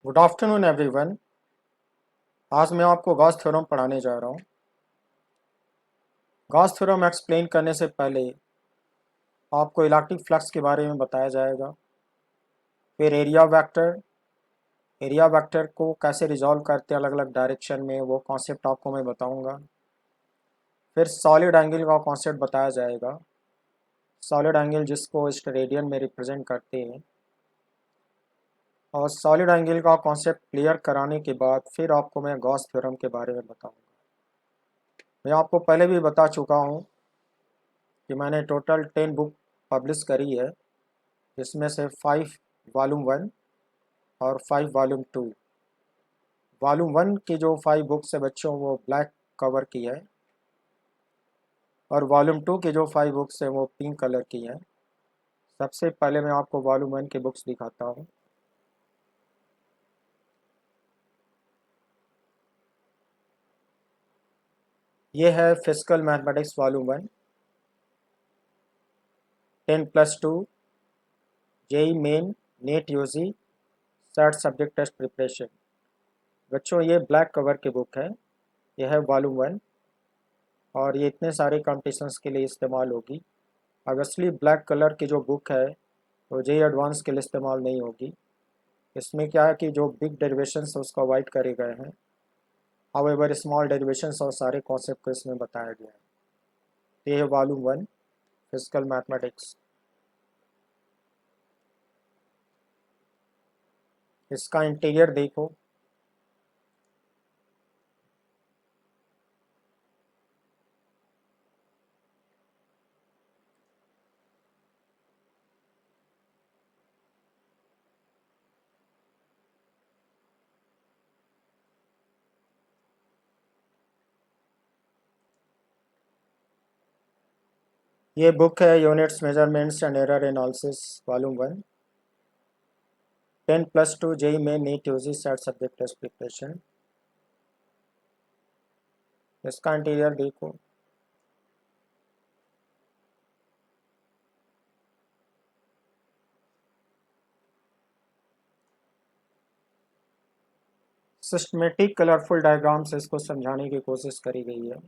Good afternoon everyone. आज मैं आपको गॉस थ्योरम पढ़ाने जा रहा हूँ। गॉस थ्योरम एक्सप्लेन करने से पहले आपको इलेक्ट्रिक फ्लक्स के बारे में बताया जाएगा। फिर एरिया वेक्टर को कैसे रिजॉल्व करते हैं अलग अलग डायरेक्शन में, वो कॉन्सेप्ट आपको मैं बताऊंगा। फिर सॉलिड एंगल का कॉन्सेप्ट बताया जाएगा। सॉलिड एंगल जिसको रेडियन में रिप्रेजेंट करते हैं। और सॉलिड एंगल का कॉन्सेप्ट क्लियर कराने के बाद फिर आपको मैं गॉस थ्योरम के बारे में बताऊंगा। मैं आपको पहले भी बता चुका हूँ कि मैंने टोटल 10 बुक पब्लिश करी है, जिसमें से 5 वॉल्यूम 1 और 5 वॉल्यूम 2। वॉल्यूम 1 की जो 5 बुक्स है बच्चों वो ब्लैक कवर की है, और वॉल्यूम 2 की जो 5 बुक्स है वो पिंक कलर की है। सबसे पहले मैं आपको वॉल्यूम 1 की बुक्स दिखाता हूँ। ये है physical mathematics volume 1, 10+2 JEE main NET UG सर्ट सब्जेक्ट टेस्ट प्रिपरेशन। बच्चों ये ब्लैक कवर की बुक है, यह है वॉल्यूम 1, और ये इतने सारे कॉम्पिटिशन्स के लिए इस्तेमाल होगी। ऑब्वियसली ब्लैक कलर की जो बुक है वो जेई एडवांस के लिए इस्तेमाल नहीं होगी। इसमें क्या है कि जो बिग डेरिवेशंस है उसको अवॉइड करे गए हैं। हाउएवर स्मॉल डेरिवेशंस और सारे कॉन्सेप्ट को इसमें बताया गया है। ये है वॉल्यूम 1 फिजिकल मैथमेटिक्स। इसका इंटीरियर देखो। ये बुक है units measurements and error analysis volume 1, 10+2 JEE में NEET UG SAT subject test preparation. इसका इंटीरियर देखो। सिस्टमेटिक कलरफुल डायग्राम से इसको समझाने की कोशिश करी गई है।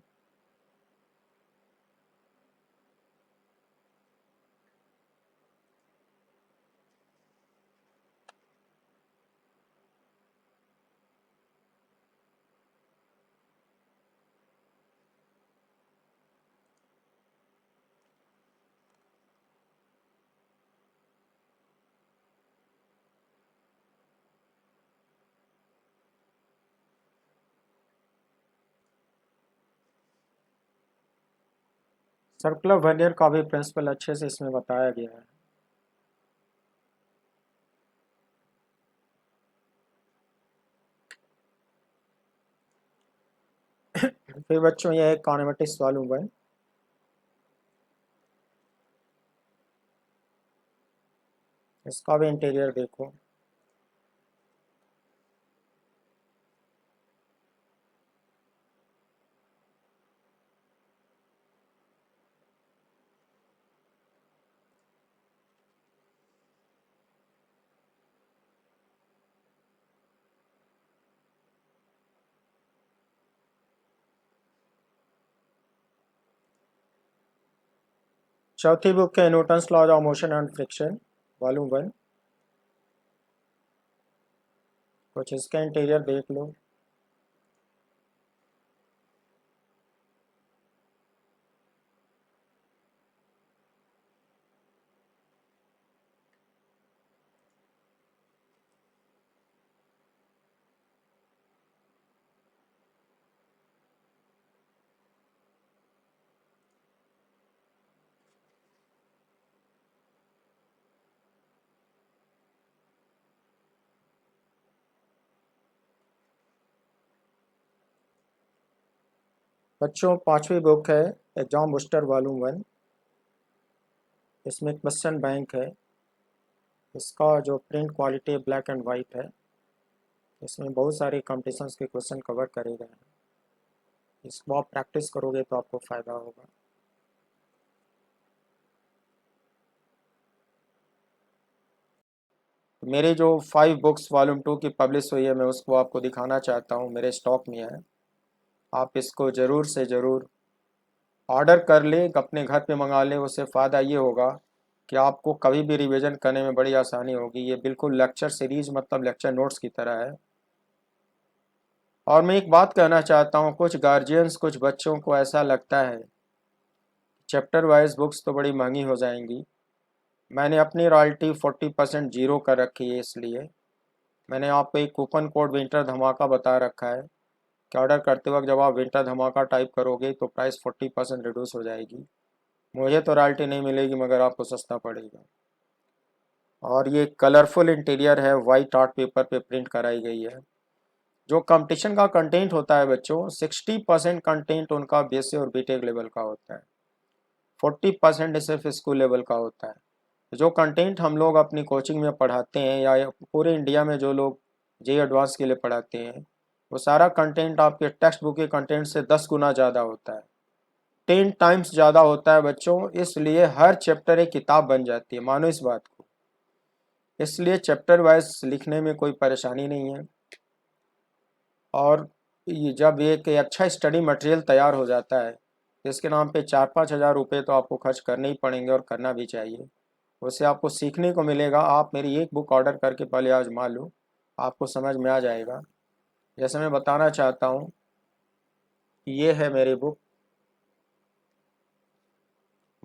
सर्कुलर वर्नियर का भी प्रिंसिपल अच्छे से इसमें बताया गया है। फिर बच्चों ये है काइनेमेटिक्स वॉल्यूम 1। इसका भी इंटीरियर देखो। चौथी बुक है Newton's laws of motion and friction volume 1। कुछ इसका इंटीरियर देख लो। बच्चों पांचवी बुक है एग्जाम बूस्टर वॉल्यूम 1। इसमें क्वेश्चन बैंक है। इसका जो प्रिंट क्वालिटी है ब्लैक एंड वाइट है। इसमें बहुत सारे कॉम्पिटिशन्स के क्वेश्चन कवर करे गए हैं। इसको आप प्रैक्टिस करोगे तो आपको फ़ायदा होगा। मेरी जो 5 बुक्स वॉल्यूम 2 की पब्लिश हुई है मैं उसको आपको दिखाना चाहता हूँ, मेरे स्टॉक में है। आप इसको ज़रूर से ज़रूर ऑर्डर कर लें, अपने घर पे मंगा लें। उससे फ़ायदा ये होगा कि आपको कभी भी रिवीजन करने में बड़ी आसानी होगी। ये बिल्कुल लेक्चर सीरीज मतलब लेक्चर नोट्स की तरह है। और मैं एक बात कहना चाहता हूँ, कुछ गार्जियंस कुछ बच्चों को ऐसा लगता है चैप्टर वाइज बुक्स तो बड़ी महंगी हो जाएंगी। मैंने अपनी रॉयल्टी 40% जीरो कर रखी है, इसलिए मैंने आपको एक कूपन कोड विंटर धमाका बता रखा है कि ऑर्डर करते वक्त जब आप विंटर धमाका टाइप करोगे तो प्राइस 40% रिड्यूस हो जाएगी। मुझे तो रॉयल्टी नहीं मिलेगी मगर आपको सस्ता पड़ेगा। और ये कलरफुल इंटीरियर है, वाइट आर्ट पेपर पे प्रिंट कराई गई है। जो कंपटीशन का कंटेंट होता है बच्चों, 60% कंटेंट उनका बीएससी और बीटेक लेवल का होता है, 40% सिर्फ स्कूल लेवल का होता है। जो कंटेंट हम लोग अपनी कोचिंग में पढ़ाते हैं या पूरे इंडिया में जो लोग जेई एडवांस के लिए पढ़ाते हैं, वो सारा कंटेंट आपके टेक्स्ट बुक के कंटेंट से 10 गुना ज़्यादा होता है, 10 टाइम्स ज़्यादा होता है बच्चों। इसलिए हर चैप्टर एक किताब बन जाती है, मानो इस बात को। इसलिए चैप्टर वाइज लिखने में कोई परेशानी नहीं है। और ये जब एक अच्छा स्टडी मटेरियल तैयार हो जाता है तो इसके नाम पे 4-5 हज़ार रुपये तो आपको खर्च करने ही पड़ेंगे और करना भी चाहिए। उससे आपको सीखने को मिलेगा। आप मेरी एक बुक ऑर्डर करके पहले आजमा लो, आपको समझ में आ जाएगा। जैसे मैं बताना चाहता हूँ कि ये है मेरी book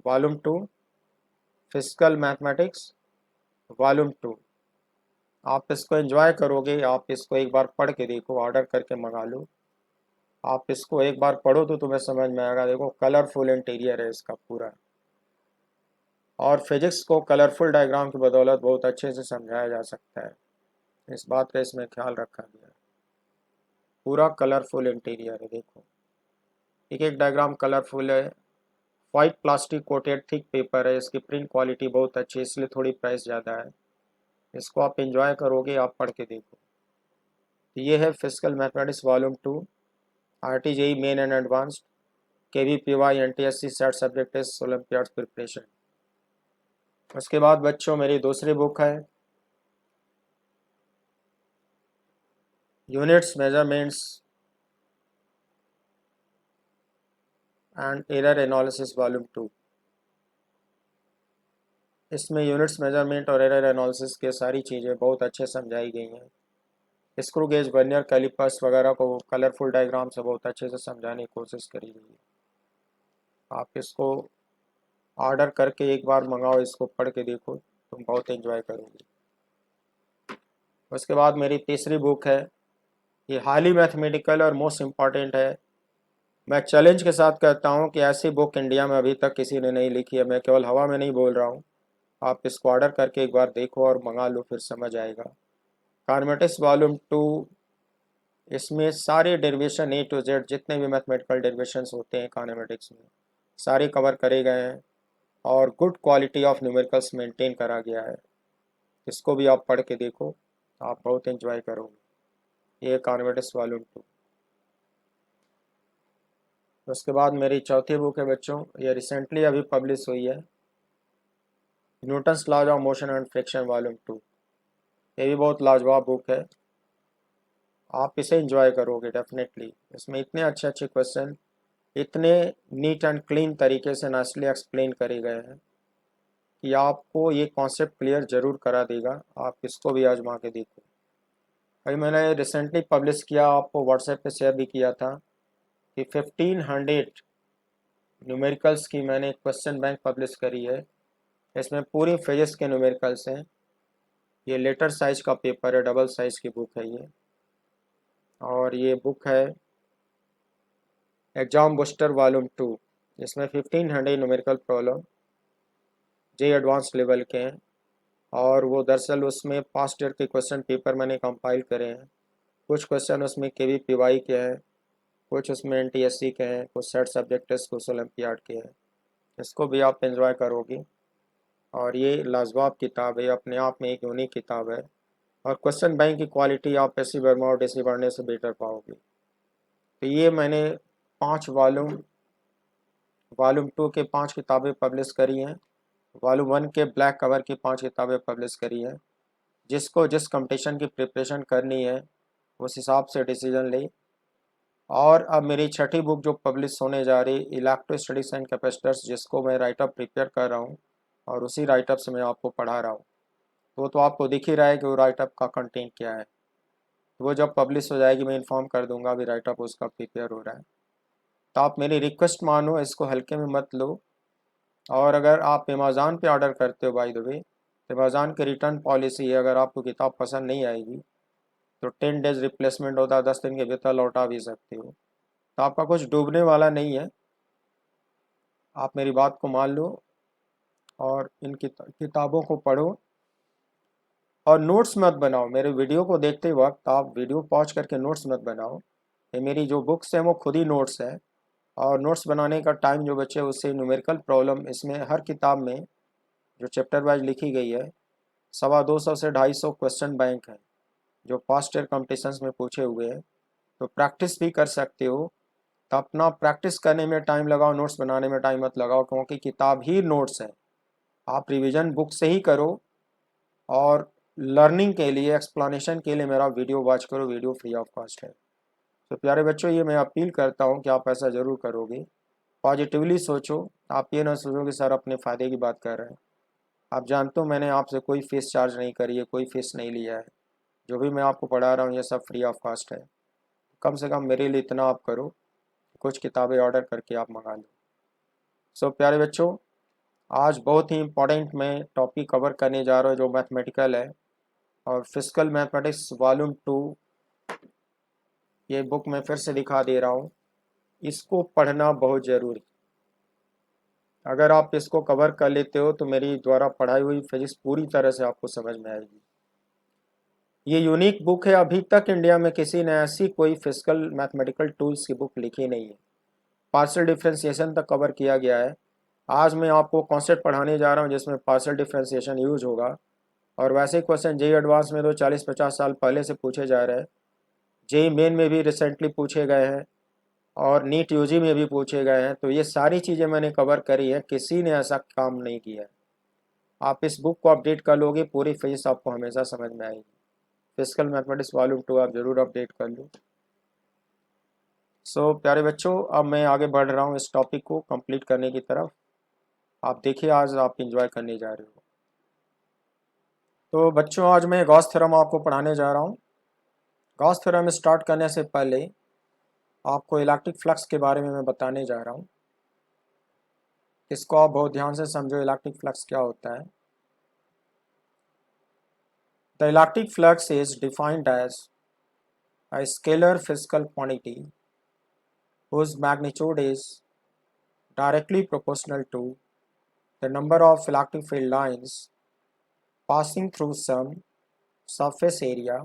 volume 2 physical mathematics volume 2। आप इसको एंजॉय करोगे, आप इसको एक बार पढ़ के देखो, ऑर्डर करके मंगा लो। आप इसको एक बार पढ़ो तो तुम्हें समझ में आएगा। देखो कलरफुल इंटीरियर है इसका पूरा, और फिजिक्स को कलरफुल डायग्राम की बदौलत बहुत अच्छे से समझाया जा सकता है। इस बात का इसमें ख्याल रखा गया है। पूरा कलरफुल इंटीरियर है, देखो एक एक डायग्राम कलरफुल है। White plastic coated thick paper है, इसकी प्रिंट क्वालिटी बहुत अच्छी है, इसलिए थोड़ी प्राइस ज़्यादा है। इसको आप एंजॉय करोगे, आप पढ़ के देखो। तो ये है फिजिकल मैथमेटिक्स वॉल्यूम 2, आरटी JEE Main and Advanced, K V P Y N T S C SAT subject test Olympiad preparation. उसके बाद बच्चों मेरी दूसरी बुक है units measurements and error analysis volume 2। इसमें यूनिट्स मेजरमेंट और एरर एनालिसिस के सारी चीज़ें बहुत अच्छे समझाई गई हैं। स्क्रू गेज वर्नियर कैलिपर्स वगैरह को कलरफुल डायग्राम से बहुत अच्छे से समझाने की कोशिश करी गई है। आप इसको ऑर्डर करके एक बार मंगाओ, इसको पढ़ के देखो, तुम बहुत एंजॉय करोगे। उसके बाद मेरी तीसरी बुक है, ये हाईली मैथमेटिकल और मोस्ट इम्पॉर्टेंट है। मैं चैलेंज के साथ कहता हूँ कि ऐसी बुक इंडिया में अभी तक किसी ने नहीं लिखी है। मैं केवल हवा में नहीं बोल रहा हूँ। आप इसको ऑर्डर करके एक बार देखो और मंगा लो, फिर समझ आएगा। काइनेमेटिक्स वॉल्यूम 2, इसमें सारे डेरिवेशन ए टू जेड जितने भी मैथमेटिकल डेरिवेशंस होते हैं काइनेमेटिक्स में सारे कवर करे गए हैं, और good quality of numericals maintain करा गया है। इसको भी आप पढ़ के देखो, आप बहुत एंजॉय करोगे। ये काइनेमेटिक्स वॉल्यूम 2। उसके बाद मेरी चौथी बुक है बच्चों, ये रिसेंटली अभी पब्लिश हुई है, Newton's laws of motion and friction volume 2। ये भी बहुत लाजवाब बुक है, आप इसे एंजॉय करोगे डेफिनेटली। इसमें इतने अच्छे अच्छे क्वेश्चन इतने नीट एंड क्लीन तरीके से नाइसली एक्सप्लेन करे गए हैं कि आपको ये कॉन्सेप्ट क्लियर ज़रूर करा देगा। आप इसको भी आजमा के देखो। भाई मैंने रिसेंटली पब्लिश किया, आपको व्हाट्सएप पे शेयर भी किया था कि 1500 न्यूमेरिकल्स की मैंने क्वेश्चन बैंक पब्लिश करी है। इसमें पूरी फिजिक्स के न्यूमेरिकल्स हैं। ये लेटर साइज का पेपर है, डबल साइज की बुक है ये। और ये बुक है एग्जाम बूस्टर वॉल्यूम 2। इसमें 1500 न्यूमेरिकल प्रॉब्लम जे एडवांस लेवल के हैं, और वो दरअसल उसमें पास्ट ईयर के क्वेश्चन पेपर मैंने कंपाइल करे हैं। कुछ क्वेश्चन उसमें के वी पी वाई के हैं, कुछ उसमें एन टी एस सी के हैं, कुछ सेट सब्जेक्ट टेस्ट, कुछ ओलम्पियाड के हैं। इसको भी आप एंजॉय करोगे। और ये लाजवाब किताब है, अपने आप में एक यूनिक किताब है। और क्वेश्चन बैंक की क्वालिटी आप एस सी वर्मा और डेसी वर्ने से बेटर पाओगे। तो ये मैंने 5 वॉल्यूम 2 के 5 किताबें पब्लिश करी हैं। वॉल्यूम 1 के ब्लैक कवर की 5 किताबें पब्लिश करी हैं। जिसको जिस कंपटीशन की प्रिपरेशन करनी है उस हिसाब से डिसीजन ले। और अब मेरी छठी बुक जो पब्लिश होने जा रही, इलेक्ट्रोस्टैटिक्स एंड कैपेसिटर्स, जिसको मैं राइटअप प्रिपेयर कर रहा हूँ और उसी राइटअप से मैं आपको पढ़ा रहा हूँ। तो आपको दिख ही रहा है कि वो राइटअप का कंटेंट क्या है। तो वो जब पब्लिश हो जाएगी मैं इन्फॉर्म कर दूंगा अभी राइटअप उसका प्रिपेयर हो रहा है। तो आप मेरी रिक्वेस्ट मानो, इसको हल्के में मत लो। और अगर आप अमेज़ॉन पे ऑर्डर करते हो, बाय द वे, तो अमेज़ॉन की रिटर्न पॉलिसी है, अगर आपको किताब पसंद नहीं आएगी तो 10 डेज रिप्लेसमेंट होता है, 10 दिन के भीतर लौटा भी सकते हो। तो आपका कुछ डूबने वाला नहीं है, आप मेरी बात को मान लो और इन किताबों को पढ़ो। और नोट्स मत बनाओ, मेरे वीडियो को देखते वक्त आप वीडियो पॉज करके नोट्स मत बनाओ। ये मेरी जो बुक्स हैं वो खुद ही नोट्स है। और नोट्स बनाने का टाइम जो बचे उससे न्यूमेरिकल प्रॉब्लम, इसमें हर किताब में जो चैप्टर वाइज लिखी गई है 250 से 250 क्वेश्चन बैंक है जो पास्ट ईयर कॉम्पिटिशन्स में पूछे हुए हैं। तो प्रैक्टिस भी कर सकते हो। तो अपना प्रैक्टिस करने में टाइम लगाओ, नोट्स बनाने में टाइम मत लगाओ, क्योंकि किताब ही नोट्स है। आप रिवीजन बुक से ही करो और लर्निंग के लिए, एक्सप्लेनेशन के लिए मेरा वीडियो वॉच करो, वीडियो फ्री ऑफ कॉस्ट है। तो प्यारे बच्चों, ये मैं अपील करता हूँ कि आप ऐसा ज़रूर करोगे। पॉजिटिवली सोचो, आप ये ना सोचो कि सर अपने फ़ायदे की बात कर रहे हैं। आप जानते हो मैंने आपसे कोई फ़ीस चार्ज नहीं करी है, कोई फ़ीस नहीं लिया है। जो भी मैं आपको पढ़ा रहा हूँ ये सब फ्री ऑफ कॉस्ट है। कम से कम मेरे लिए इतना आप करो, कुछ किताबें ऑर्डर करके आप मंगा लो। सो प्यारे बच्चों, आज बहुत ही इम्पोर्टेंट मैं टॉपिक कवर करने जा रहा हूँ जो मैथमेटिकल है। और फिजिकल मैथमेटिक्स वॉल्यूम 2, ये बुक मैं फिर से दिखा दे रहा हूँ। इसको पढ़ना बहुत ज़रूरी। अगर आप इसको कवर कर लेते हो तो मेरी द्वारा पढ़ाई हुई फिजिक्स पूरी तरह से आपको समझ में आएगी। ये यूनिक बुक है, अभी तक इंडिया में किसी ने ऐसी कोई फिजिकल मैथमेटिकल टूल्स की बुक लिखी नहीं है। पार्शियल डिफरेंशिएशन तक कवर किया गया है। आज मैं आपको कॉन्सेप्ट पढ़ाने जा रहा हूँ जिसमें पार्शियल डिफरेंशिएशन यूज होगा। और वैसे क्वेश्चन जेई एडवांस में तो 40-50 साल पहले से पूछे जा रहे हैं। जेई मेन में भी रिसेंटली पूछे गए हैं और नीट यूजी में भी पूछे गए हैं। तो ये सारी चीज़ें मैंने कवर करी है, किसी ने ऐसा काम नहीं किया है। आप इस बुक को अपडेट कर लोगे, पूरी फिजिक्स आपको हमेशा समझ में आएगी। फिजिकल मैथमेटिक्स वॉल्यूम 2 आप ज़रूर अपडेट कर लो। सो प्यारे बच्चों, अब मैं आगे बढ़ रहा हूँ इस टॉपिक को कंप्लीट करने की तरफ। आप देखिए आज आप इंजॉय करने जा रहे हो। तो बच्चों, आज मैं गॉस थ्योरम आपको पढ़ाने जा रहा हूँ। गॉस थ्योरम स्टार्ट करने से पहले आपको इलेक्ट्रिक फ्लक्स के बारे में मैं बताने जा रहा हूँ। इसको आप बहुत ध्यान से समझो, इलेक्ट्रिक फ्लक्स क्या होता है। The electric flux is defined as a scalar physical quantity whose magnitude is directly proportional to the number of electric field lines passing through some surface area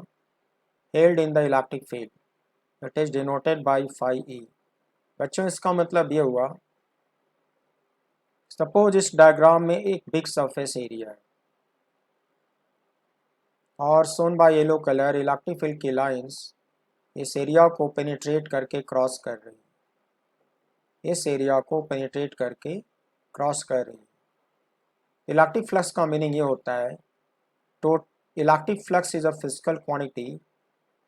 held in the electric field. It is denoted by phi e. बच्चों, इसका मतलब ये हुआ, suppose इस diagram में एक big surface area है और shown by yellow colour electric field की लाइंस इस एरिया को पेनिट्रेट करके क्रॉस कर रही है, इस एरिया को पेनिट्रेट करके क्रॉस कर रही है। इलेक्ट्रिक फ्लक्स का मीनिंग ये होता है, तो electric flux is a physical quantity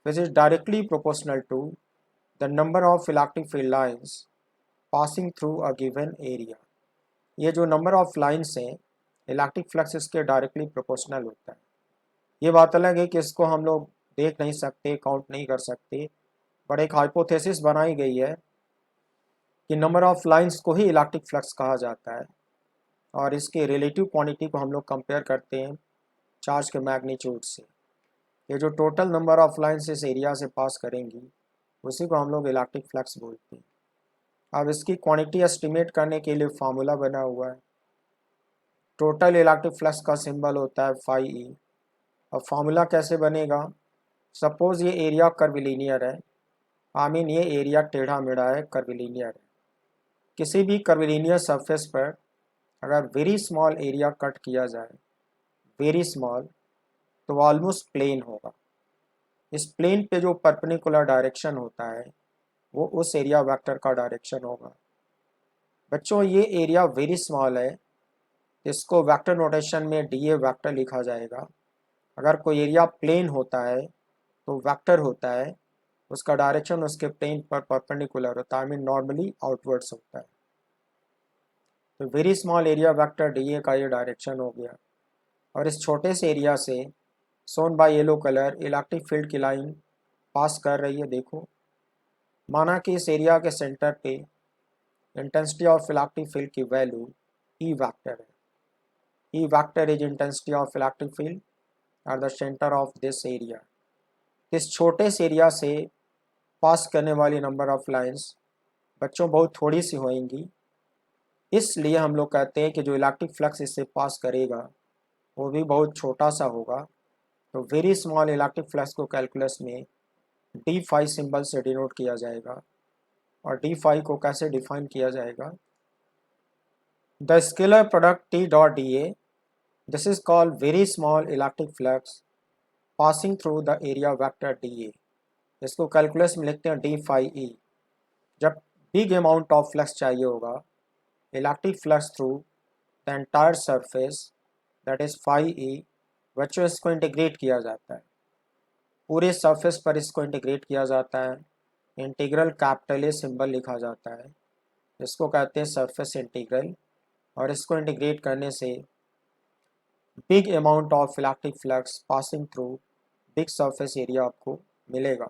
which is directly proportional to the number of electric field lines passing through a given area. ये जो नंबर ऑफ लाइंस हैं, इलेक्ट्रिक फ्लक्स इसके डायरेक्टली प्रोपोर्शनल होता है। ये बात अलग है कि इसको हम लोग देख नहीं सकते, काउंट नहीं कर सकते, बट एक हाइपोथेसिस बनाई गई है कि नंबर ऑफ लाइंस को ही इलेक्ट्रिक फ्लक्स कहा जाता है। और इसके रिलेटिव क्वांटिटी को हम लोग कंपेयर करते हैं चार्ज के मैग्नीट्यूड से। ये जो टोटल नंबर ऑफ लाइंस इस एरिया से पास करेंगी उसी को हम लोग इलेक्ट्रिक फ्लक्स बोलते हैं। अब इसकी क्वांटिटी एस्टिमेट करने के लिए फार्मूला बना हुआ है। टोटल इलेक्ट्रिक फ्लक्स का सिंबल होता है फाई ई। अब फार्मूला कैसे बनेगा, सपोज ये एरिया कर्विलीनियर है, आई मीन ये एरिया टेढ़ा मेढ़ा है, कर्विलीनियर है। किसी भी कर्विलीनियर सरफेस पर अगर वेरी स्मॉल एरिया कट किया जाए, वेरी स्मॉल, तो ऑलमोस्ट प्लेन होगा। इस प्लेन पे जो परपेंडिकुलर डायरेक्शन होता है वो उस एरिया वेक्टर का डायरेक्शन होगा। बच्चों, ये एरिया वेरी स्मॉल है, इसको वेक्टर नोटेशन में डी ए वेक्टर लिखा जाएगा। अगर कोई एरिया प्लेन होता है तो वेक्टर होता है, उसका डायरेक्शन उसके प्लेन पर परपेंडिकुलर होता है, आई मीन नॉर्मली आउटवर्ड्स होता है। तो very small area vector D का ये डायरेक्शन हो गया। और इस छोटे से एरिया से shown by yellow colour electric field की लाइन पास कर रही है। देखो, माना कि इस एरिया के सेंटर पे इंटेंसिटी ऑफ इलेक्ट्रिक फील्ड की वैल्यू ई वेक्टर है। E vector is intensity of electric field at the centre of this area. इस छोटे से एरिया से पास करने वाली नंबर ऑफ लाइंस बच्चों बहुत थोड़ी सी होंगी, इसलिए हम लोग कहते हैं कि जो इलेक्ट्रिक फ्लक्स इससे पास करेगा वो भी बहुत छोटा सा होगा। तो वेरी स्मॉल इलेक्ट्रिक फ्लक्स को कैलकुलस में डी फाई सिंबल से डिनोट किया जाएगा। और डी फाई को कैसे डिफाइन किया जाएगा? The scalar product T dot d A, this is called very small electric flux passing through the area vector D A. इसको कैलकुलस में लिखते हैं डी फाई ई। जब बिग अमाउंट ऑफ फ्लक्स चाहिए होगा, electric flux through the entire surface, that is phi e, बच्चों इसको integrate किया जाता है, पूरे सरफेस पर इसको इंटीग्रेट किया जाता है। इंटीग्रल कैपिटल ए सिंबल लिखा जाता है, इसको कहते हैं सरफेस इंटीग्रल। और इसको इंटीग्रेट करने से big amount of electric flux passing through big surface area आपको मिलेगा।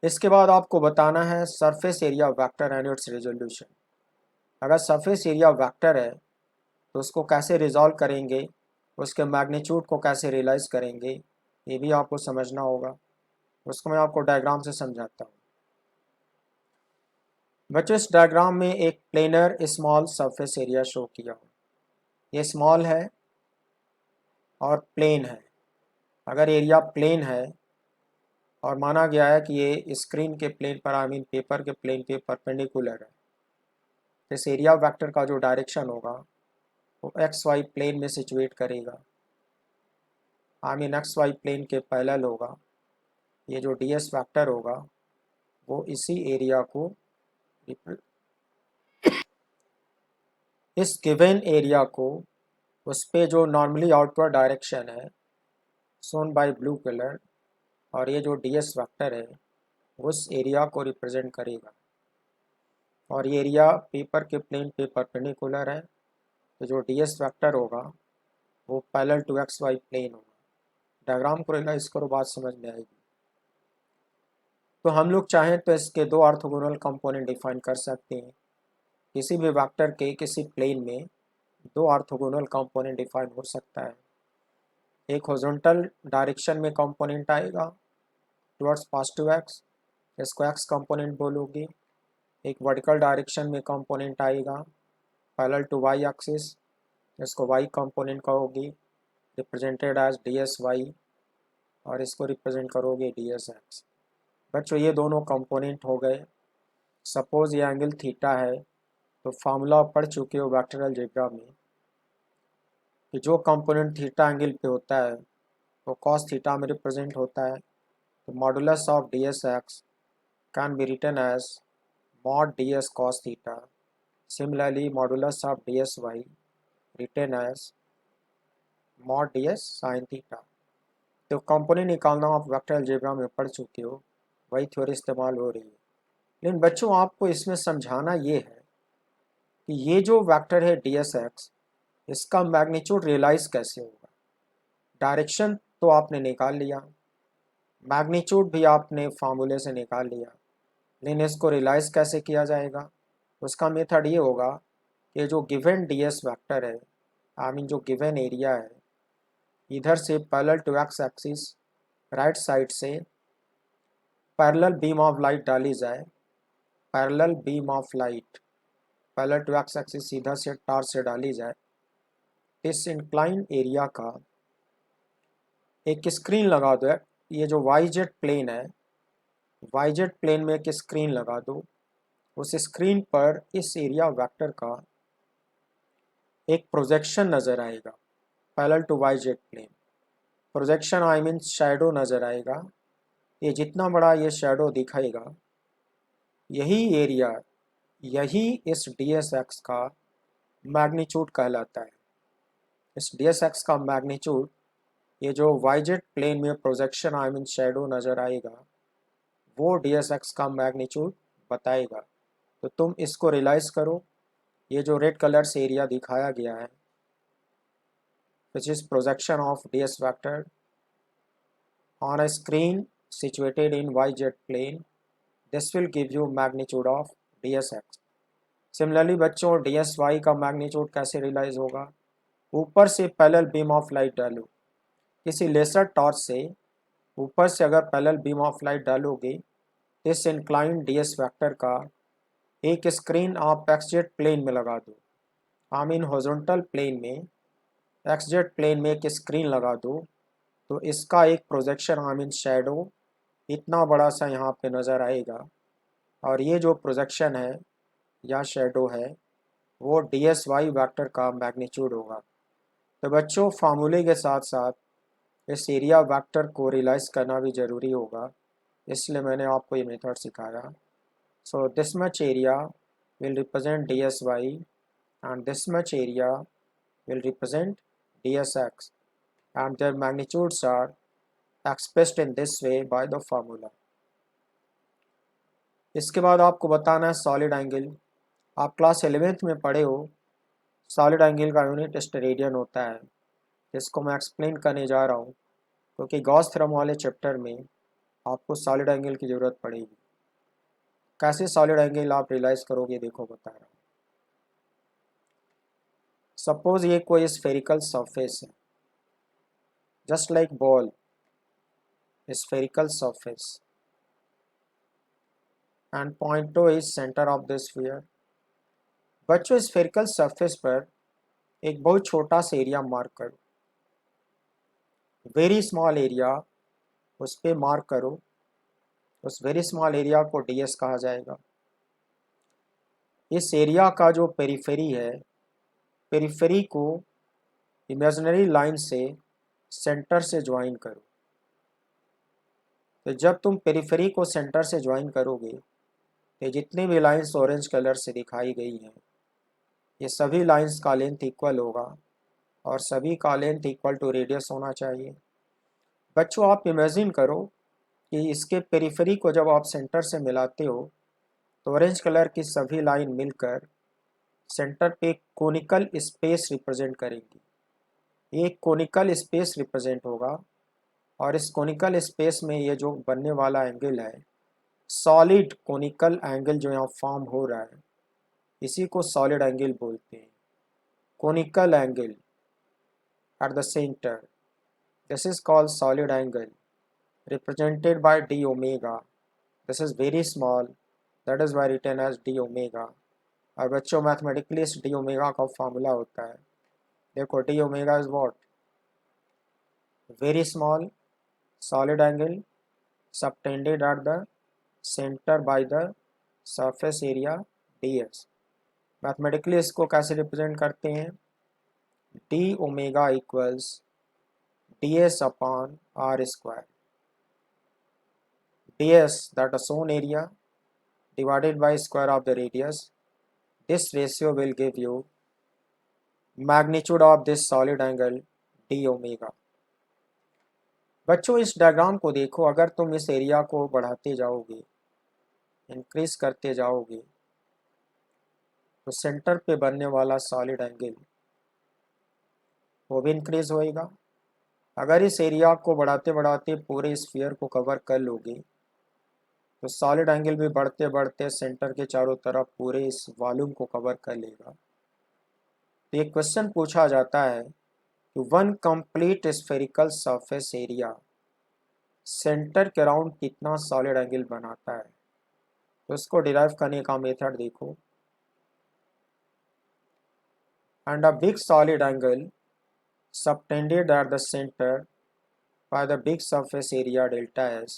इसके बाद आपको बताना है surface area vector and it's resolution. अगर सरफेस एरिया वेक्टर है तो उसको कैसे रिजॉल्व करेंगे, उसके मैग्नीट्यूड को कैसे रियलाइज करेंगे, ये भी आपको समझना होगा। उसको मैं आपको डायग्राम से समझाता हूँ। बच्चों, इस डायग्राम में एक planar small surface area show किया हो। ये स्मॉल है और प्लेन है। अगर एरिया प्लेन है और माना गया है कि ये स्क्रीन के प्लेन पर, आई मीन पेपर के प्लेन के परपेंडिकुलर है, तो इस एरिया वेक्टर का जो डायरेक्शन होगा वो एक्स वाई प्लेन में सिचुएट करेगा, I mean x y plane के पैरेलल होगा। ये जो डी एस वैक्टर होगा वो इसी एरिया को, इस गिवन एरिया को, उस पे जो नॉर्मली आउटवर्ड डायरेक्शन है सोन बाय ब्लू कलर, और ये जो डी एस वैक्टर है उस एरिया को रिप्रेजेंट करेगा। और ये एरिया पेपर के प्लेन पे परपेंडिकुलर है, तो जो डी एस वैक्टर होगा वो parallel to x y plane होगा। डायग्राम को रियलाइज करो, बात समझ में आएगी। तो हम लोग चाहें तो इसके दो ऑर्थोगोनल कंपोनेंट डिफाइन कर सकते हैं। किसी भी वेक्टर के किसी प्लेन में दो ऑर्थोगोनल कंपोनेंट डिफाइन हो सकता है। एक हॉरिजॉन्टल डायरेक्शन में कंपोनेंट आएगा टुवर्ड्स पॉजिटिव एक्स, इसको एक्स कंपोनेंट बोलोगे। एक वर्टिकल डायरेक्शन में कंपोनेंट आएगा पैरेलल टू वाई एक्सिस, इसको वाई कंपोनेंट कहोगे, represented as d s y, और इसको रिप्रेजेंट करोगे डी एस एक्स। बच्चों, ये दोनों कंपोनेंट हो गए। सपोज ये एंगल थीटा है, तो फार्मूला पढ़ चुके हो वेक्टर अलजेब्रा में कि जो कंपोनेंट थीटा एंगल पे होता है वो कॉस थीटा में रिप्रेजेंट होता है। तो modulus of d s x can be written as mod d s cos theta. Similarly modulus of d s y written as mod d s sine theta. तो component निकालना आप vector algebra में पढ़ चुके हो, वही थ्योरी इस्तेमाल हो रही है। लेकिन बच्चों, आपको इसमें समझाना ये है कि ये जो वेक्टर है डी एस एक्स, इसका मैग्नीट्यूड रियलाइज कैसे होगा। डायरेक्शन तो आपने निकाल लिया, मैग्नीट्यूड भी आपने फार्मूले से निकाल लिया, लेकिन इसको रियलाइज कैसे किया जाएगा? उसका मेथड ये होगा कि जो गिवन डी एस वैक्टर है, आई मीन जो गिवन एरिया है, इधर से parallel to x axis right side से पैरेलल बीम ऑफ लाइट डाली जाए, parallel beam of light parallel to x axis सीधा से टार से डाली जाए। इस इंक्लाइन एरिया का एक स्क्रीन लगा दो। ये जो वाई जेड प्लेन है, वाई जेड प्लेन में एक स्क्रीन लगा दो। उस स्क्रीन पर इस एरिया वेक्टर का एक प्रोजेक्शन नज़र आएगा parallel to y z plane. Projection I mean shadow नज़र आएगा। ये जितना बड़ा ये शैडो दिखाएगा, यही एरिया, यही इस डी एस एक्स का मैग्नीट्यूड कहलाता है। इस डी एस एक्स का मैग्नीट्यूड ये जो वाईजेड प्लेन में प्रोजेक्शन आई मीन शेडो नज़र आएगा वो डी एस एक्स का मैग्नीट्यूड बताएगा। तो तुम इसको रियलाइज़ करो, ये जो रेड कलर से एरिया दिखाया गया है which is projection of d s vector on a screen situated in yz plane, this will give you magnitude of dsx। Similarly बच्चों dsy का मैग्नीट्यूड कैसे रियलाइज होगा? ऊपर से पैरेलल बीम ऑफ लाइट डालो, किसी लेसर टॉर्च से ऊपर से अगर पैरेलल बीम ऑफ लाइट डालोगे इस इंक्लाइंड ds वेक्टर का एक स्क्रीन आप xz प्लेन में लगा दो, आई मीन हॉरिजॉन्टल प्लेन में xz प्लेन में एक स्क्रीन लगा दो, तो इसका एक प्रोजेक्शन आई मीन शेडो इतना बड़ा सा यहाँ पे नज़र आएगा और ये जो प्रोजेक्शन है या शेडो है वो डी एस वाई वैक्टर का मैग्नीट्यूड होगा। तो बच्चों फार्मूले के साथ साथ इस एरिया वैक्टर को रियलाइज़ करना भी ज़रूरी होगा, इसलिए मैंने आपको ये मेथड सिखाया। So this much area will represent d s y and this much area will represent d s x and their magnitudes are expressed in this way by the formula। इसके बाद आपको बताना है सॉलिड एंगल। आप class 11th में पढ़े हो, solid angle का यूनिट स्टेरेडियन होता है, इसको मैं एक्सप्लेन करने जा रहा हूँ क्योंकि गॉस थ्योरम वाले चैप्टर में आपको सॉलिड एंगल की ज़रूरत पड़ेगी। कैसे सॉलिड एंगल आप रियलाइज़ करोगे देखो बता रहा हूँ। सपोज ये कोई स्फेरिकल सरफेस है, just like ball, spherical surface, and point O is center of the sphere। बच्चों स्फेरिकल सरफेस पर एक बहुत छोटा सा एरिया मार्क करो, वेरी स्मॉल एरिया उस पर मार्क करो, उस वेरी स्मॉल एरिया को ds कहा जाएगा। इस एरिया का जो पेरिफेरी है, पेरिफेरी को इमेजिनरी लाइन से सेंटर से ज्वाइन करो। तो जब तुम पेरिफेरी को सेंटर से ज्वाइन करोगे तो जितनी भी लाइंस ऑरेंज कलर से दिखाई गई हैं ये सभी लाइंस का लेंथ इक्वल होगा और सभी का लेंथ इक्वल टू रेडियस होना चाहिए। बच्चों आप इमेजिन करो कि इसके पेरिफेरी को जब आप सेंटर से मिलाते हो तो ऑरेंज कलर की सभी लाइन मिलकर सेंटर पे कोनिकल स्पेस रिप्रेजेंट करेंगी। एक कोनिकल स्पेस रिप्रेजेंट होगा और इस कोनिकल स्पेस में ये जो बनने वाला एंगल है, सॉलिड कोनिकल एंगल जो यहाँ फॉर्म हो रहा है इसी को सॉलिड एंगल बोलते हैं। Conical angle at the centre, this is called solid angle represented by d omega। this is very small, that is why written as d omega। और बच्चों मैथमेटिकली इस d omega का फॉर्मूला होता है, देखो d omega is what, very small solid angle subtended at the center by the surface area ds। Mathematically इसको कैसे represent करते हैं, d omega equals ds upon r square। ds that is shown area divided by square of the radius, this ratio will give you magnitude of this solid angle d omega। बच्चों इस diagram को देखो, अगर तुम इस area को बढ़ाते जाओगे, इंक्रीज करते जाओगे तो सेंटर पे बनने वाला सॉलिड एंगल वो भी इंक्रीज होएगा। अगर इस एरिया को बढ़ाते बढ़ाते पूरे स्फीयर को कवर कर लोगे तो सॉलिड एंगल भी बढ़ते बढ़ते सेंटर के चारों तरफ पूरे इस वॉल्यूम को कवर कर लेगा। तो एक क्वेश्चन पूछा जाता है कि one complete spherical surface area centre के अराउंड कितना सॉलिड एंगल बनाता है। तो इसको डिराइव करने का मेथड देखो। And a big solid angle subtended at the center by the big surface area delta s।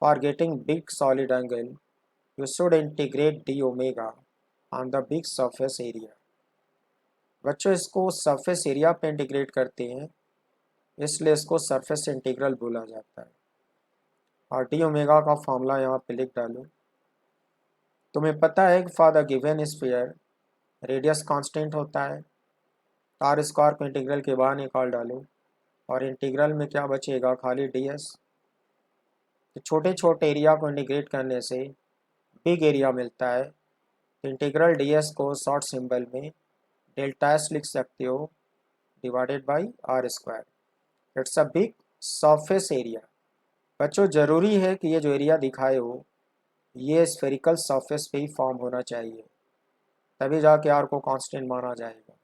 For getting big solid angle, you should integrate d omega on the big surface area। बच्चों इसको surface area पे integrate करते हैं इसलिए इसको surface integral बोला जाता है। और डी ओमेगा का फॉर्मूला यहाँ पे लिख डालो। तुम्हें पता है कि for the given sphere radius constant होता है, आर स्क्वायर को इंटीग्रल के बाहर निकाल डालो और इंटीग्रल में क्या बचेगा, खाली ds। तो छोटे छोटे एरिया को इंटीग्रेट करने से बिग एरिया मिलता है। तो इंटीग्रल ds को शॉर्ट सिंबल में डेल्टा एस लिख सकते हो, divided by r square. It's a big surface area. बच्चों ज़रूरी है कि ये जो एरिया दिखाए हो ये स्फेरिकल सरफेस पे ही फॉर्म होना चाहिए, तभी जाके आर को कांस्टेंट माना जाएगा।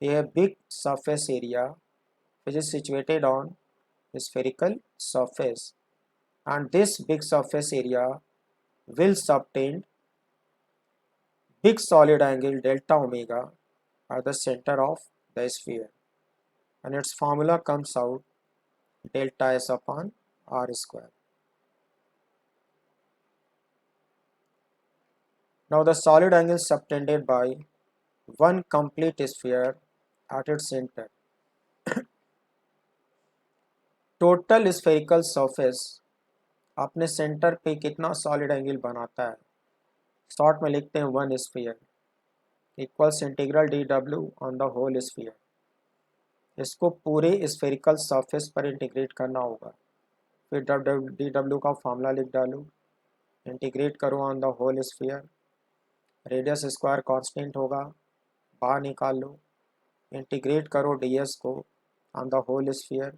यह big surface area which is situated on spherical surface, and this big surface area will subtend big solid angle delta omega at the center of the sphere, and its formula comes out delta s upon r square. Now the solid angle subtended by one complete sphere at its center. Total spherical surface अपने centre पे कितना solid angle बनाता है, short में लिखते हैं one sphere equals integral d डब्ल्यू on the whole sphere. इसको पूरे स्फेरिकल सरफेस पर इंटीग्रेट करना होगा। फिर डी डब्ल्यू का फॉर्मूला लिख डालो, इंटीग्रेट करो on the whole sphere, radius square constant होगा, बाहर निकाल लो, इंटीग्रेट करो ds को ऑन द होल स्फीयर।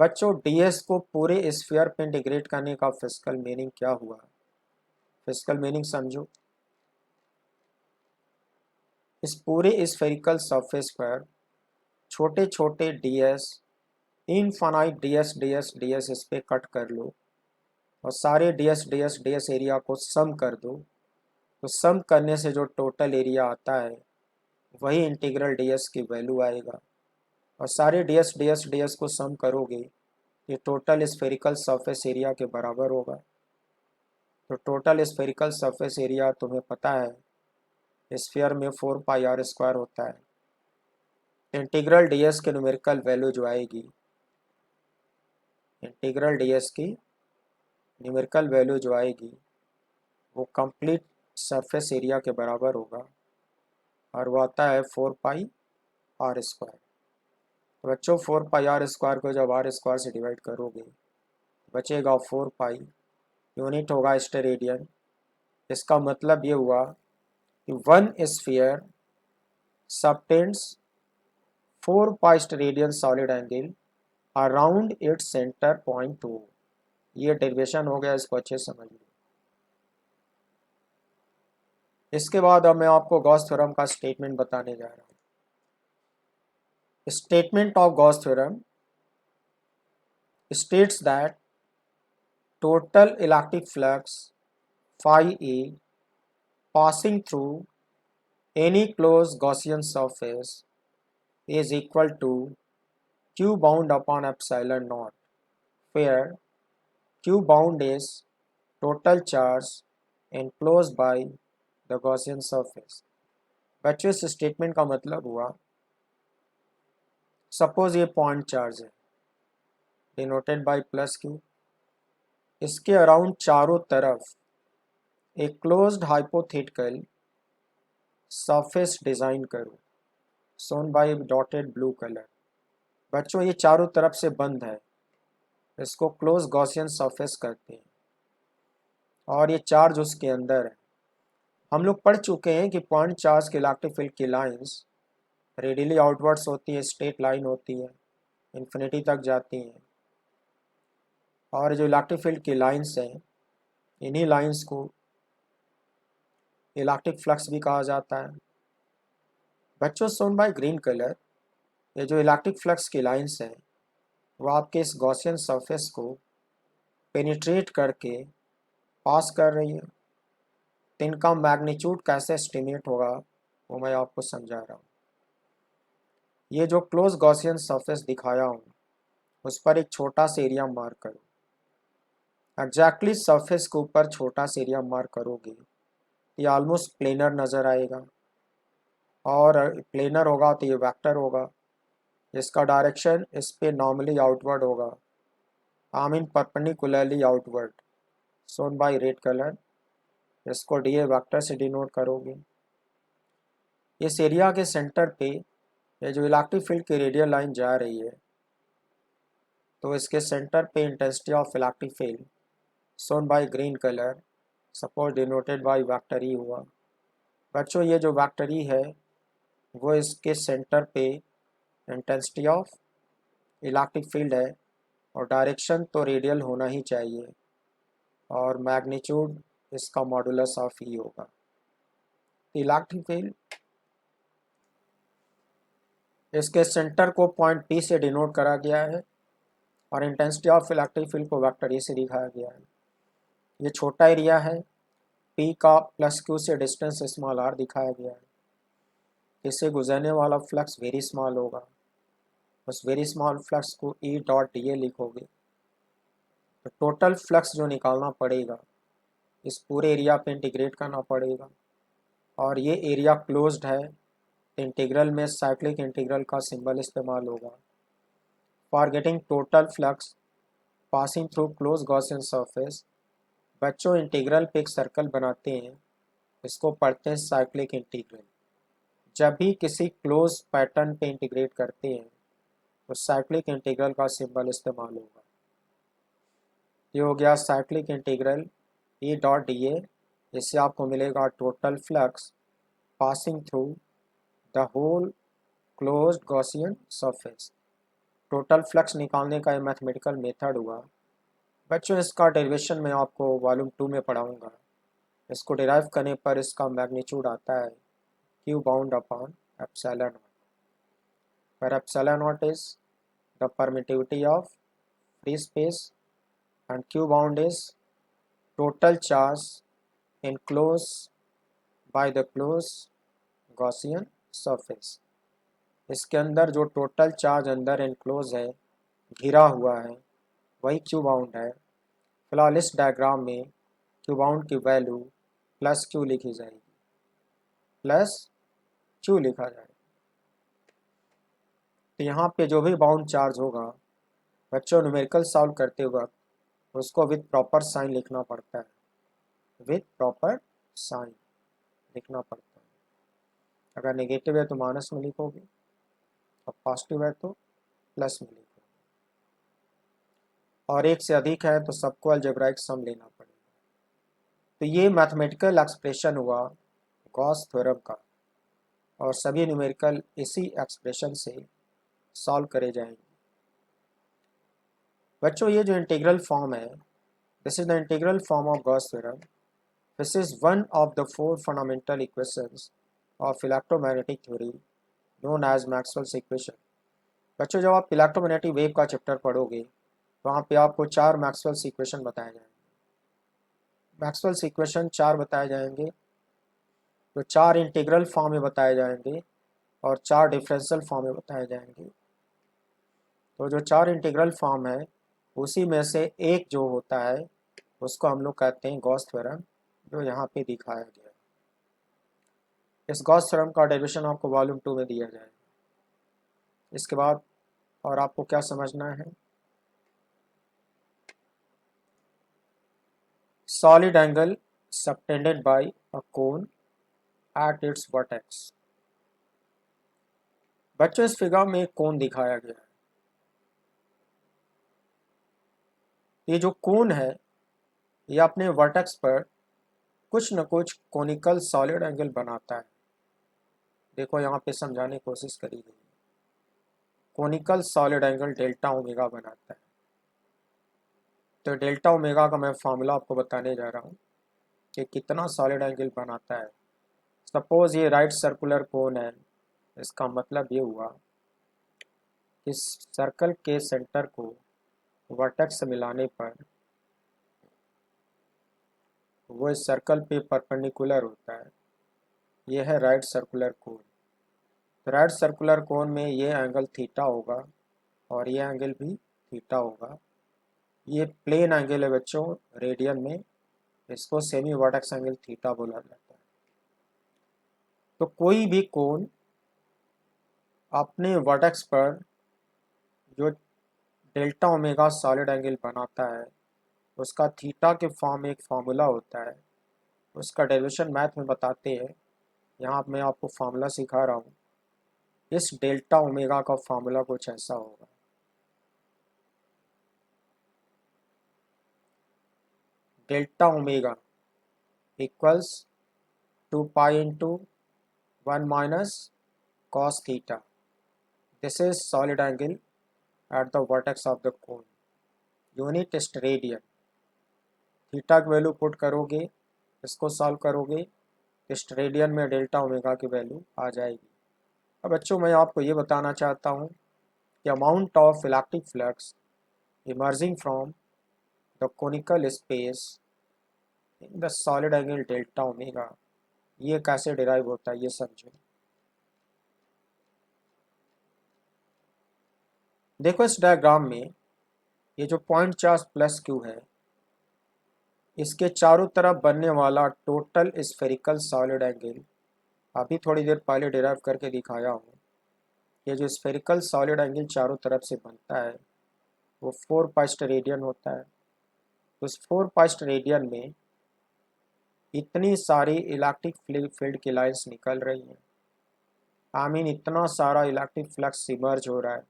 बच्चों ds को पूरे स्फीयर पे इंटीग्रेट करने का फिजिकल मीनिंग क्या हुआ, फिजिकल मीनिंग समझो। इस पूरे स्फेरिकल सरफेस पर छोटे छोटे ds, infinite ds ds ds इस पे कट कर लो और सारे ds ds ds एरिया को सम कर दो। तो सम करने से जो टोटल एरिया आता है वही इंटीग्रल ds की वैल्यू आएगा, और सारे ds ds ds को सम करोगे ये टोटल स्फेरिकल सरफेस एरिया के बराबर होगा। तो टोटल स्फेरिकल सरफेस एरिया तुम्हें पता है स्फीयर में 4 पाई आर स्क्वायर होता है। इंटीग्रल ds की न्यूमेरिकल वैल्यू जो आएगी, इंटीग्रल ds की न्यूमेरिकल वैल्यू जो आएगी वो कंप्लीट सरफेस एरिया के बराबर होगा, और वो आता है 4 पाई आर स्क्वायर। तो बच्चों 4 पाई आर स्क्वायर को जब आर स्क्वायर से डिवाइड करोगे बचेगा 4 पाई, यूनिट होगा स्टेरेडियन। इसका मतलब ये हुआ कि one sphere subtends 4 pi steradian solid angle around its centre point 2। ये डेरिवेशन हो गया, इसको अच्छे समझ लो। इसके बाद अब मैं आपको गॉस थ्योरम का स्टेटमेंट बताने जा रहा हूँ। Statement of Gauss theorem states that total electric flux phi A passing through any closed Gaussian surface is equal to Q bound upon epsilon naught, where Q bound is total charge enclosed by the Gaussian surface। बच्चों इस statement का मतलब हुआ, suppose ये point charge है denoted by plus Q, इसके around चारों तरफ एक क्लोज्ड हाइपोथेटिकल सरफेस डिजाइन करो, सोन बाय डॉटेड ब्लू कलर। बच्चों ये चारों तरफ से बंद है, इसको क्लोज गॉसियन सरफेस कहते हैं, और ये चार्ज उसके अंदर है। हम लोग पढ़ चुके हैं कि पॉइंट चार्ज के इलेक्ट्रिक फील्ड की लाइंस रेडियली आउटवर्ड्स होती है, स्ट्रेट लाइन होती है, इन्फिनिटी तक जाती हैं, और जो इलेक्ट्रिक फील्ड की लाइंस हैं इन्हीं लाइंस को इलेक्ट्रिक फ्लक्स भी कहा जाता है। बच्चों सोन बाय ग्रीन कलर, ये जो इलेक्ट्रिक फ्लक्स की लाइंस हैं वो आपके इस गॉसियन सरफेस को पेनिट्रेट करके पास कर रही है। तो इनका मैग्नीट्यूड कैसे एस्टिमेट होगा वो मैं आपको समझा रहा हूँ। ये जो क्लोज गॉसियन सरफेस दिखाया हूँ उस पर एक छोटा सा एरिया मार्क करो। एग्जैक्टली सरफेस के ऊपर छोटा सा एरिया मार्क करोगे ये ऑलमोस्ट प्लेनर नज़र आएगा, और प्लेनर होगा तो ये वेक्टर होगा, इसका डायरेक्शन इस पे नॉर्मली आउटवर्ड होगा, I mean perpendicularly outward, shown by red colour. इसको डी ए वेक्टर से डिनोट करोगे। इस एरिया के सेंटर पे ये जो इलेक्ट्रिक फील्ड की रेडियल लाइन जा रही है, तो इसके सेंटर पे intensity of electric field shown by green colour, suppose denoted by vector e हुआ। बच्चों ये जो वेक्टर ई है वो इसके सेंटर पे इंटेंसिटी ऑफ इलेक्ट्रिक फील्ड है, और डायरेक्शन तो रेडियल होना ही चाहिए, और मैग्नीट्यूड इसका मॉडुलस ऑफ ई होगा। इलेक्ट्रिक फील्ड इसके सेंटर को पॉइंट पी से डिनोट करा गया है, और इंटेंसिटी ऑफ इलेक्ट्रिक फील्ड को वेक्टर ए से दिखाया गया है। ये छोटा एरिया है, पी का प्लस क्यू से डिस्टेंस स्मॉल आर दिखाया गया है। इससे गुजरने वाला फ्लक्स वेरी स्मॉल होगा, उस वेरी स्मॉल फ्लक्स को ई डॉट डी ए लिखोगे, तो टोटल फ्लक्स जो निकालना पड़ेगा इस पूरे एरिया पे इंटीग्रेट करना पड़ेगा, और ये एरिया क्लोज्ड है, इंटीग्रल में साइक्लिक इंटीग्रल का सिंबल इस्तेमाल होगा। For getting total flux passing through close Gaussian surface, बच्चों इंटीग्रल पे एक सर्कल बनाते हैं, इसको पढ़ते हैं साइक्लिक इंटीग्रल। जब भी किसी क्लोज पैटर्न पे इंटीग्रेट करते हैं तो साइक्लिक इंटीग्रल का सिंबल इस्तेमाल होगा। ये हो गया cyclic integral e dot d a. इससे आपको मिलेगा total flux passing through the whole closed Gaussian surface. Total flux निकालने का ये मैथमेटिकल मेथड हुआ। बच्चों इसका डेरिवेशन मैं आपको वॉल्यूम 2 में पढ़ाऊंगा। इसको डिराइव करने पर इसका मैग्नीट्यूड आता है Q bound upon epsilon not, where epsilon naught is the permittivity of free space and q bound is total charge enclosed by the closed Gaussian surface। इसके अंदर जो टोटल चार्ज अंदर एनक्लोज है, घिरा हुआ है, वही क्यू बाउंड है। फिलहाल इस डायग्राम में क्यू बाउंड की वैल्यू प्लस क्यू लिखी जाएगी, प्लस क्यू लिखा जाएगा। तो यहाँ पे जो भी बाउंड चार्ज होगा बच्चों न्यूमेरिकल सॉल्व करते वक्त उसको विथ प्रॉपर साइन लिखना पड़ता है, विथ प्रॉपर साइन लिखना पड़ता है। अगर नेगेटिव है तो माइनस में लिखोगे, और पॉजिटिव है तो प्लस में लिखोगे, और एक से अधिक है तो सबको अलजेब्राइक सम लेना पड़ेगा। तो ये मैथमेटिकल एक्सप्रेशन हुआ गॉस थ्योरम का, और सभी न्यूमेरिकल इसी एक्सप्रेशन से सॉल्व करे जाएंगे। बच्चों ये जो इंटीग्रल फॉर्म है, this is the integral form of Gauss theorem. This is one of the 4 fundamental equations of electromagnetic theory known as Maxwell's equation. बच्चों जब आप इलेक्ट्रोमैग्नेटिक वेव का चैप्टर पढ़ोगे तो वहाँ पे आपको 4 मैक्सवेल्स इक्वेशन बताए जाएंगे। मैक्सवेल्स इक्वेशन 4 बताए जाएंगे, तो 4 इंटीग्रल फॉर्म में बताए जाएंगे और 4 डिफरेंशियल फॉर्म में बताए जाएंगे। तो जो 4 इंटीग्रल फॉर्म है उसी में से एक जो होता है उसको हम लोग कहते हैं गॉस थ्योरम, जो यहाँ पे दिखाया गया है। इस गॉस थ्योरम का डेरिवेशन आपको वॉल्यूम 2 में दिया जाएगा। इसके बाद और आपको क्या समझना है, solid angle subtended bye a cone at its vertex. बच्चों इस फिगर में एक कोन दिखाया गया है। ये जो कोन है ये अपने वर्टेक्स पर कुछ न कुछ कोनिकल सॉलिड एंगल बनाता है। देखो यहाँ पे समझाने की कोशिश करी गई है। Conical solid angle delta omega बनाता है। तो डेल्टा ओमेगा का मैं फॉर्मूला आपको बताने जा रहा हूँ कि कितना सॉलिड एंगल बनाता है। सपोज ये राइट सर्कुलर कोन है, इसका मतलब ये हुआ कि सर्कल के सेंटर को वर्टेक्स से मिलाने पर वो इस सर्कल पे परपेंडिकुलर होता है। ये है राइट सर्कुलर कोन। तो राइट सर्कुलर कोन में ये एंगल थीटा होगा और ये एंगल भी थीटा होगा। ये प्लेन एंगल है बच्चों रेडियन में, इसको सेमी वर्टेक्स एंगल थीटा बोला जाता है। तो कोई भी कोन अपने वर्टेक्स पर जो डेल्टा ओमेगा सॉलिड एंगल बनाता है उसका थीटा के फॉर्म में एक फार्मूला होता है, उसका डेरिवेशन मैथ में बताते हैं। यहाँ मैं आपको फार्मूला सिखा रहा हूँ। इस डेल्टा ओमेगा का फॉर्मूला कुछ ऐसा होगा। Delta omega equals 2 pi into 1 minus cos theta. This is solid angle at the vertex of the cone. Unit steradian. Theta की वैल्यू पुट करोगे, इसको सॉल्व करोगे तो स्टेरेडियन में डेल्टा ओमेगा की वैल्यू आ जाएगी। अब बच्चों मैं आपको ये बताना चाहता हूँ कि amount of electric flux emerging from the conical space in the solid angle delta omega, ये कैसे डिराइव होता है ये समझो। देखो इस डायग्राम में ये जो पॉइंट चार्ज प्लस क्यू है, इसके चारों तरफ बनने वाला टोटल स्फेरिकल सॉलिड एंगल अभी थोड़ी देर पहले डिराइव करके दिखाया हूँ। ये जो स्फेरिकल सॉलिड एंगल चारों तरफ से बनता है वो 4 पाई स्टेरेडियन होता है। तो उस 4 पाई स्टेरेडियन में इतनी सारी इलेक्ट्रिक फील्ड की लाइंस निकल रही हैं। आई मीन इतना सारा इलेक्ट्रिक फ्लक्स इमर्ज हो रहा है,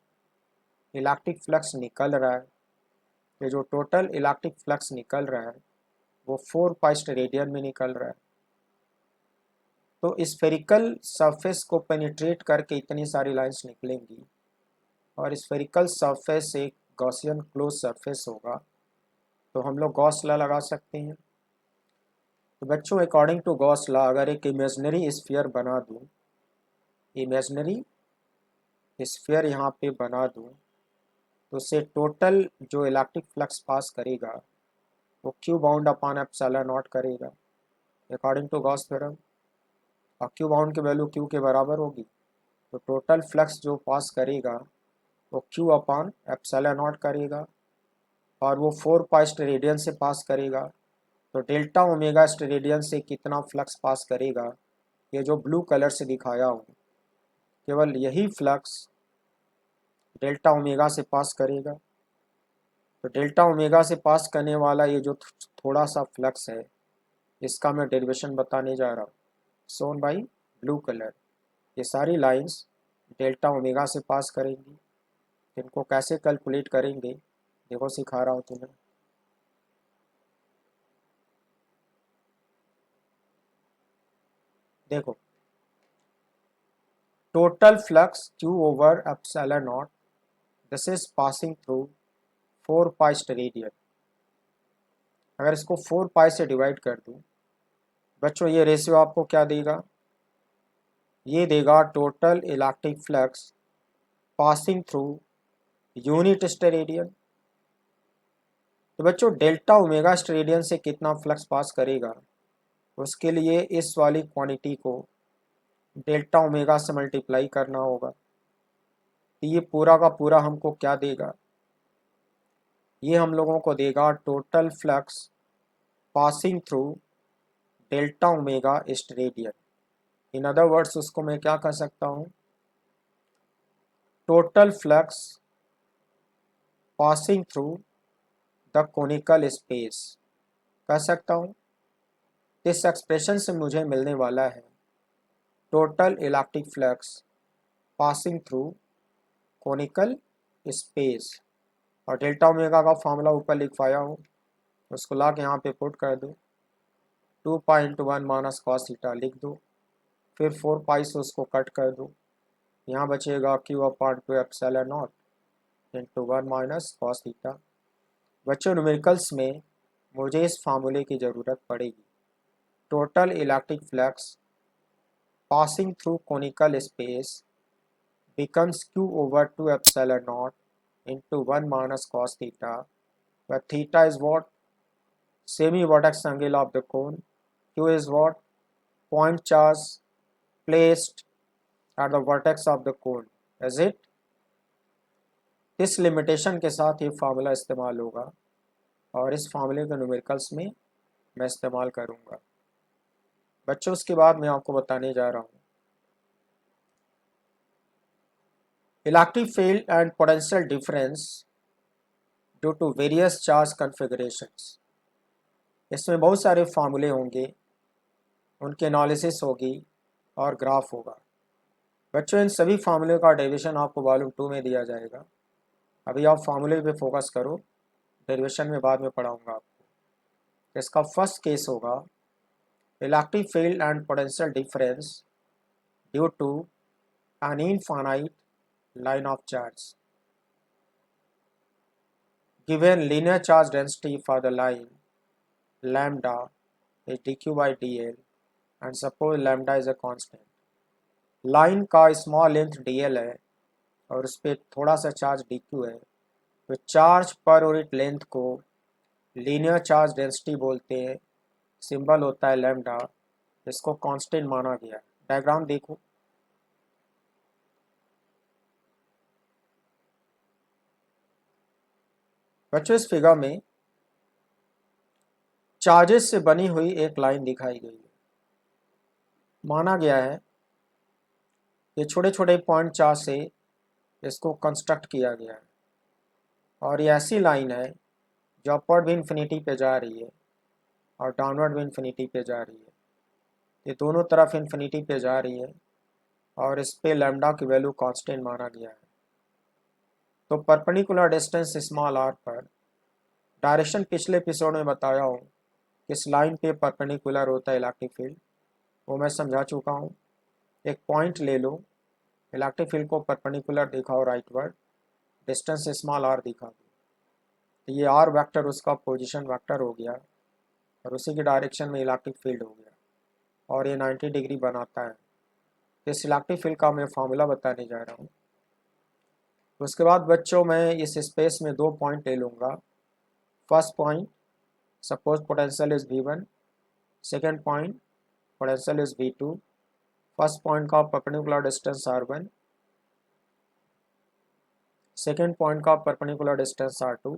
इलेक्ट्रिक फ्लक्स निकल रहा है। ये जो टोटल इलेक्ट्रिक फ्लक्स निकल रहा है वो 4 पाई स्टेरेडियन में निकल रहा है। तो स्फेरिकल सरफेस को पेनिट्रेट करके इतनी सारी लाइंस निकलेंगी और स्फेरिकल सरफेस एक गॉसियन क्लोज सरफेस होगा, तो हम लोग गॉस लॉ लगा सकते हैं। तो बच्चों अकॉर्डिंग टू गॉस लॉ अगर एक इमेजनरी स्फीयर बना दूं, इमेजनरी स्फीयर यहाँ पे बना दूं, तो उससे टोटल जो इलेक्ट्रिक फ्लक्स पास करेगा वो Q bound upon epsilon not करेगा अकॉर्डिंग टू गॉस थ्योरम। और क्यू बाउंड की वैल्यू क्यू के बराबर होगी, तो टोटल फ्लक्स जो पास करेगा वो क्यू अपॉन एप्सिलॉन नॉट करेगा और वो 4 पाई स्टेरेडियन से पास करेगा। तो डेल्टा ओमेगा स्टेरेडियन से कितना फ्लक्स पास करेगा, ये जो ब्लू कलर से दिखाया हूँ, केवल यही फ्लक्स डेल्टा ओमेगा से पास करेगा। तो डेल्टा ओमेगा से पास करने वाला ये जो थोड़ा सा फ्लक्स है, इसका मैं डेरिवेशन बताने जा रहा हूँ, सोन बाई ब्लू कलर। ये सारी लाइंस डेल्टा ओमेगा से पास करेंगी। इनको कैसे कैलकुलेट करेंगे देखो सिखा रहा हूँ तुम्हें। देखो total flux Q over epsilon not, this is passing through 4 pi steradian. अगर इसको 4 पाई से डिवाइड कर दूं बच्चों, ये रेशियो आपको क्या देगा, ये देगा total electric flux passing through unit steradian. तो बच्चों डेल्टा ओमेगा स्टेरेडियन से कितना फ्लक्स पास करेगा, उसके लिए इस वाली क्वांटिटी को डेल्टा ओमेगा से मल्टीप्लाई करना होगा। तो ये पूरा का पूरा हमको क्या देगा, ये हम लोगों को देगा total flux passing through delta omega steradian. इन अदर वर्ड्स उसको मैं क्या कह सकता हूँ, total flux passing through the conical space कह सकता हूँ। इस एक्सप्रेशन से मुझे मिलने वाला है total electric flux passing through conical space. और डेल्टा ओमेगा का फॉर्मूला ऊपर लिखवाया हूँ, उसको ला के यहाँ पे पुट कर दो, 2 pi into 1 minus cos theta लिख दो, फिर 4 पाई से उसको कट कर दो, यहाँ बचेगा Q upon 2 epsilon naught into 1 minus cos theta. बच्चों न्यूमेरिकल्स में मुझे इस फार्मूले की ज़रूरत पड़ेगी। Total electric flux passing through conical space becomes q over 2 epsilon naught into 1 minus cos theta, where theta is what, semi vertex angle of the cone, q is what, point charge placed at the vertex of the cone, is it। इस limitation के साथ ये formula इस्तेमाल होगा और इस फार्मूले के न्यूमेरिकल्स में मैं इस्तेमाल करूँगा। बच्चों उसके बाद मैं आपको बताने जा रहा हूँ electric field and potential difference due to various charge configurations. इसमें बहुत सारे फार्मूले होंगे, उनके एनालिसिस होगी और ग्राफ होगा। बच्चों इन सभी फार्मूले का डेरिवेशन आपको वॉल्यूम 2 में दिया जाएगा। अभी आप फार्मूले पे फोकस करो, डेरिवेशन में बाद में पढ़ाऊंगा आपको। इसका फर्स्ट केस होगा electric field and potential difference due to an infinite line of charge. Given linear charge density for the line lambda is dq by dl and suppose lambda is a constant। Line का small length dl है और उस पर थोड़ा सा charge dq है, तो charge per unit length को लीनियर चार्ज डेंसिटी बोलते हैं, सिंबल होता है लैम्डा, इसको कांस्टेंट माना गया है। डायग्राम देखो, बच्चों इस फिगर में चार्जेस से बनी हुई एक लाइन दिखाई गई है। माना गया है ये छोटे छोटे पॉइंट चार्ज से इसको कंस्ट्रक्ट किया गया है और ये ऐसी लाइन है जो अपवर्ड भी इन्फिनिटी पे जा रही है और डाउनवर्ड भी इन्फिनिटी पे जा रही है। ये दोनों तरफ इन्फिनिटी पे जा रही है और इस पे लैम्डा की वैल्यू कांस्टेंट माना गया है। तो परपेंडिकुलर डिस्टेंस स्मॉल आर पर डायरेक्शन पिछले एपिसोड में बताया हूँ, किस लाइन पे परपेंडिकुलर होता है इलेक्ट्रिक फील्ड, वो मैं समझा चुका हूँ। एक पॉइंट ले लो, इलेक्ट्रिक फील्ड को परपेंडिकुलर दिखाओ राइटवर्ड, डिस्टेंस स्मॉल आर दिखा दो, तो ये आर वेक्टर उसका पोजीशन वेक्टर हो गया और उसी के डायरेक्शन में इलेक्ट्रिक फील्ड हो गया और ये 90 डिग्री बनाता है। इस इलेक्ट्रिक फील्ड का मैं फार्मूला बताने जा रहा हूँ। उसके बाद बच्चों मैं इस स्पेस में दो पॉइंट ले लूँगा। First point suppose potential is V1, second point potential is V2। First point का perpendicular distance R1, second point का परपेंडिकुलर डिस्टेंस R2।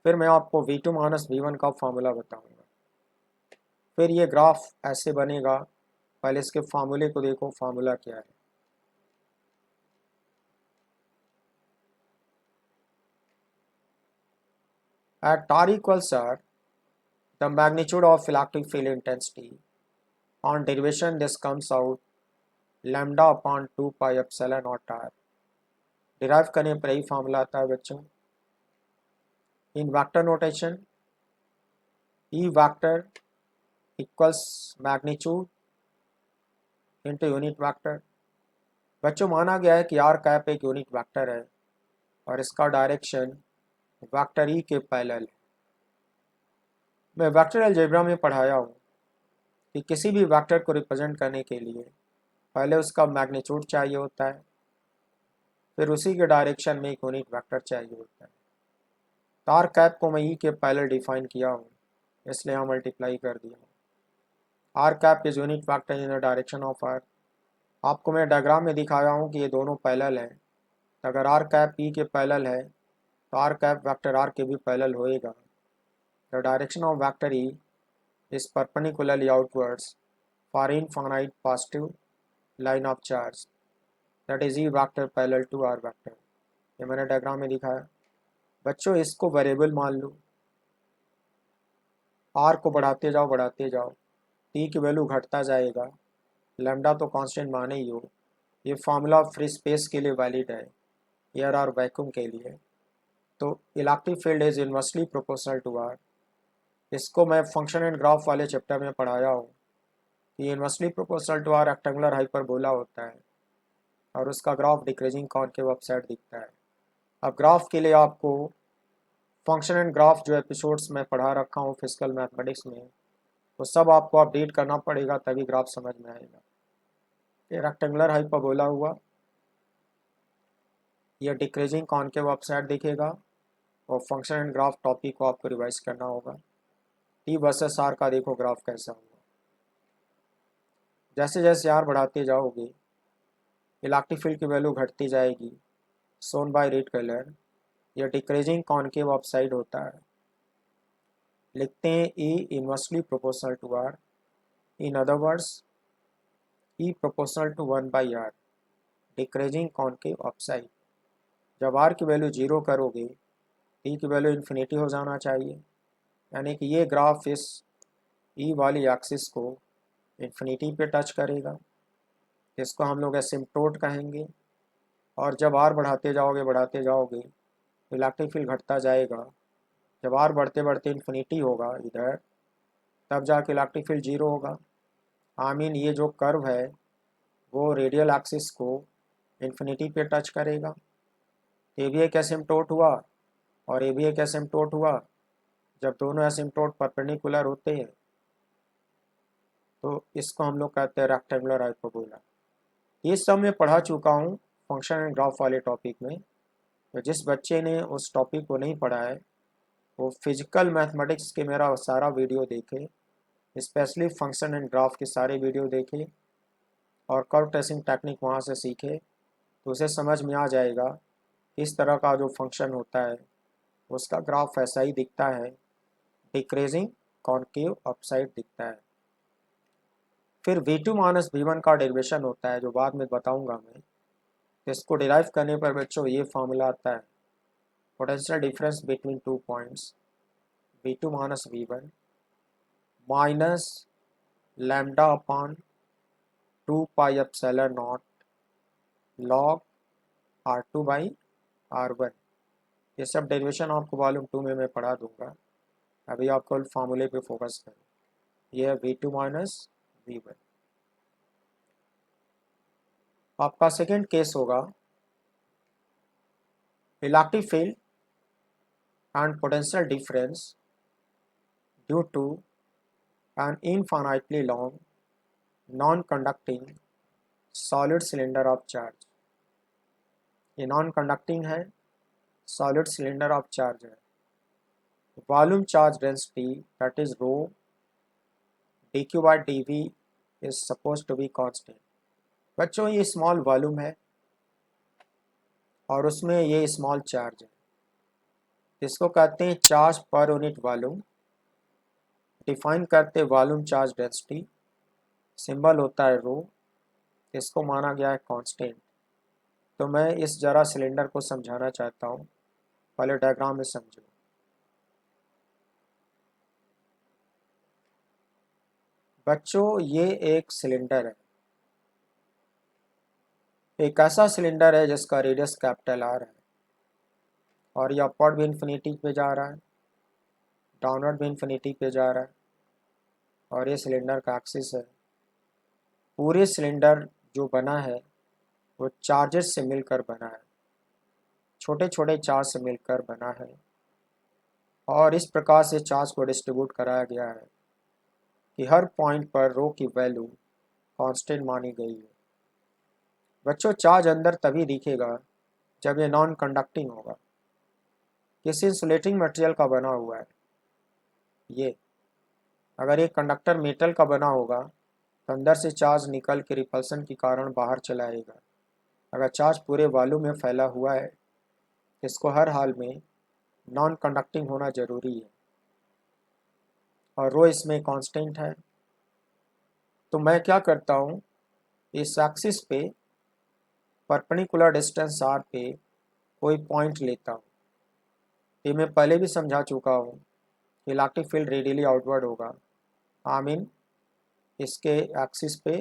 फिर मैं आपको V2 माइनस V1 का फार्मूला बताऊंगा। फिर ये ग्राफ ऐसे बनेगा, पहले इसके फार्मूले को देखो, फार्मूला क्या है। At R equals R, the magnitude of electric field intensity, on derivation this comes out lambda upon 2 pi epsilon naught R। Derive करने पर यही फार्मूला आता है बच्चों। इन vector notation E vector equals magnitude into unit vector. बच्चों माना गया है कि आर कैप एक यूनिट वेक्टर है और इसका डायरेक्शन वेक्टर ई के पैरेलल है। मैं वेक्टर अलजेब्रा में पढ़ाया हूँ कि किसी भी वेक्टर को रिप्रेजेंट करने के लिए पहले उसका मैग्नीट्यूड चाहिए होता है, फिर उसी के डायरेक्शन में एक यूनिट वेक्टर चाहिए होता है। तो आर कैप को मैं ई के पैरेलल डिफाइन किया हूँ, इसलिए यहाँ मल्टीप्लाई कर दिया हूँ। R cap is unit vector in the direction of r. आपको मैं डायग्राम में दिखाया हूँ कि ये दोनों पैरेलल हैं, तो अगर आर कैप ई के पैरेलल है तो आर कैप वेक्टर आर के भी पैरेलल होएगा। The direction of vector E is perpendicularly outwards for infinite positive line of charge, that is E vector parallel to R vector। ये मैंने diagram में दिखाया। बच्चों इसको वेरिएबल मान लो, R को बढ़ाते जाओ, T की वैल्यू घटता जाएगा, लैम्डा तो कांस्टेंट माने ही हो। ये फार्मूला फ्री स्पेस के लिए वैलिड है, एयर और वैक्यूम के लिए। तो electric field is inversely proportional to R। इसको मैं फंक्शन एंड ग्राफ वाले चैप्टर में पढ़ाया हूँ कि inversely proportional to r rectangular hyperbola होता है और उसका ग्राफ डिक्रीजिंग कॉनकेव अपसाइड दिखता है। अब ग्राफ के लिए आपको फंक्शन एंड ग्राफ जो एपिसोड्स में पढ़ा रखा हूँ फिजिकल मैथमेटिक्स में, तो सब आपको अपडेट करना पड़ेगा, तभी ग्राफ समझ में आएगा। ये रेक्टेंगुलर हाइपरबोला हुआ, ये डिक्रीजिंग कॉनकेव अपसाइड दिखेगा और फंक्शन एंड ग्राफ टॉपिक को आपको रिवाइज करना होगा। टी वर्सेस आर का देखो ग्राफ कैसा होगा। जैसे जैसे आर बढ़ाते जाओगे इलेक्ट्रिक फील्ड की वैल्यू घटती जाएगी, सोन बाय रेड कलर। यह डिक्रीजिंग कॉनकेव अपसाइड होता है। लिखते हैं E inversely proportional to R, in other words E proportional to 1 by R, decreasing concave upside. जब R की वैल्यू 0 करोगे E की वैल्यू इन्फिनिटी हो जाना चाहिए, यानी कि ये ग्राफ इस E वाली एक्सिस को इन्फिनिटी पे टच करेगा। इसको हम लोग एसिम्पटोट कहेंगे। और जब आर बढ़ाते जाओगे तो इलेक्ट्रिक फील्ड घटता जाएगा। जब आर बढ़ते बढ़ते इन्फिनिटी होगा इधर, तब जाके इलेक्ट्रिक फील्ड जीरो होगा। आई मीन ये जो कर्व है वो रेडियल एक्सिस को इन्फिनिटी पे टच करेगा। ये भी एक एसिम्पटोट हुआ और ये भी एक एसिम्पटोट हुआ। जब दोनों एसिम्पटोट परपेंडिकुलर होते हैं तो इसको हम लोग कहते हैं रेक्टेंगुलर हाइपरबोला। ये सब मैं पढ़ा चुका हूँ फंक्शन एंड ग्राफ वाले टॉपिक में। तो जिस बच्चे ने उस टॉपिक को नहीं पढ़ा है वो फिजिकल मैथमेटिक्स के मेरा सारा वीडियो देखे, स्पेशली फंक्शन एंड ग्राफ के सारे वीडियो देखे और कर्व ट्रेसिंग टेक्निक वहाँ से सीखे, तो उसे समझ में आ जाएगा इस तरह का जो फंक्शन होता है उसका ग्राफ ऐसा ही दिखता है, डिक्रीजिंग कॉन्केव अपसाइड दिखता है। फिर V2 माइनस V1 का डेरिवेशन होता है जो बाद में बताऊंगा मैं। तो इसको डिराइव करने पर बच्चों ये फॉर्मूला आता है, potential difference between two points V2 minus V1 minus lambda upon 2 pi epsilon not log R2 by R1। ये सब डेरिवेशन आपको वॉल्यूम 2 में मैं पढ़ा दूंगा, अभी आपको फार्मूले पे फोकस करें। यह है V2 माइनस V1। आपका सेकेंड केस होगा electric field and potential difference due to an infinitely long non-conducting solid cylinder of charge। ये नॉन कंडक्टिंग है, सॉलिड सिलेंडर ऑफ चार्ज है। Volume charge density that is rho dq by dv is supposed to be constant। बच्चों ये small volume है और उसमें ये small charge है, इसको कहते हैं charge per unit volume. Define करते वॉल्यूम चार्ज डेंसिटी, सिंबल होता है रो, इसको माना गया है कांस्टेंट। तो मैं इस जरा सिलेंडर को समझाना चाहता हूँ, पहले डायग्राम में समझो। बच्चों ये एक सिलेंडर है, एक ऐसा सिलेंडर है जिसका रेडियस कैपिटल आर है और ये अपवर्ड भी इन्फिनिटी पे जा रहा है, डाउनवर्ड भी इन्फिनिटी पे जा रहा है और ये सिलेंडर का एक्सिस है। पूरे सिलेंडर जो बना है वो चार्जेस से मिलकर बना है, छोटे छोटे चार्ज से मिलकर बना है और इस प्रकार से चार्ज को डिस्ट्रीब्यूट कराया गया है कि हर पॉइंट पर रो की वैल्यू कांस्टेंट मानी गई है। बच्चों चार्ज अंदर तभी दिखेगा जब ये नॉन कंडक्टिंग होगा। किसी इंसुलेटिंग मटेरियल का बना हुआ है ये, अगर ये कंडक्टर मेटल का बना होगा तो अंदर से चार्ज निकल के रिपल्सन के कारण बाहर चला आएगा। अगर चार्ज पूरे वॉल्यूम में फैला हुआ है इसको हर हाल में नॉन कंडक्टिंग होना जरूरी है और रो इसमें कांस्टेंट है। तो मैं क्या करता हूँ, इस एक्सिस पे परपेंडिकुलर डिस्टेंस आर पे कोई पॉइंट लेता हूँ। ये मैं पहले भी समझा चुका हूँ, इलेक्ट्रिक फील्ड रेडियली आउटवर्ड होगा, आई मीन इसके एक्सिस पे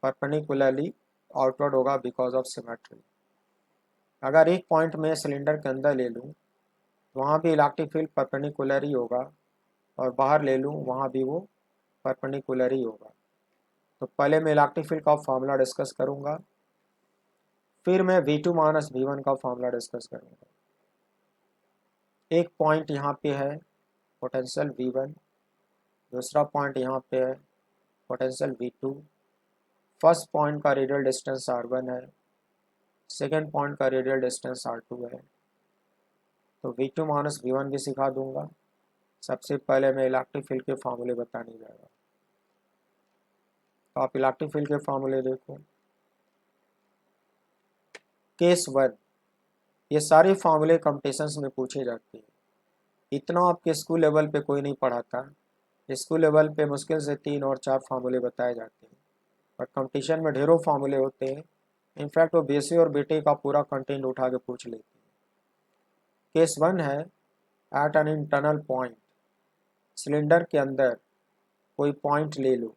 परपेंडिकुलरली आउटवर्ड होगा बिकॉज ऑफ सिमेट्री। अगर एक पॉइंट में सिलेंडर के अंदर ले लूँ वहाँ भी इलेक्ट्रिक फील्ड परपेंडिकुलर ही होगा और बाहर ले लूँ वहाँ भी वो परपेंडिकुलर ही होगा। तो पहले मैं इलेक्ट्रिक फील्ड का फॉर्मूला डिस्कस करूँगा, फिर मैं V2 माइनस V1 का फॉर्मूला डिस्कस करूँगा। एक पॉइंट यहाँ पे है पोटेंशियल V1, दूसरा पॉइंट यहाँ पे है पोटेंशियल V2। फर्स्ट पॉइंट का रेडियल डिस्टेंस R1 है, सेकेंड पॉइंट का रेडियल डिस्टेंस R2 है। तो V2 माइनस V1 भी सिखा दूंगा। सबसे पहले मैं इलेक्ट्रिक फील्ड के फार्मूले बताने जा रहा हूँ, तो आप इलेक्ट्रिक फील्ड के फार्मूले देखो। केस 1, ये सारे फार्मूले कंपटीशंस में पूछे जाते हैं, इतना आपके स्कूल लेवल पे कोई नहीं पढ़ाता। स्कूल लेवल पे मुश्किल से 3 और 4 फार्मूले बताए जाते हैं और कंपटीशन में ढेरों फार्मूले होते हैं। इनफैक्ट वो बीएससी और बीटेक का पूरा कंटेंट उठा के पूछ लेते हैं। केस 1 है at an internal point, cylinder के अंदर कोई पॉइंट ले लो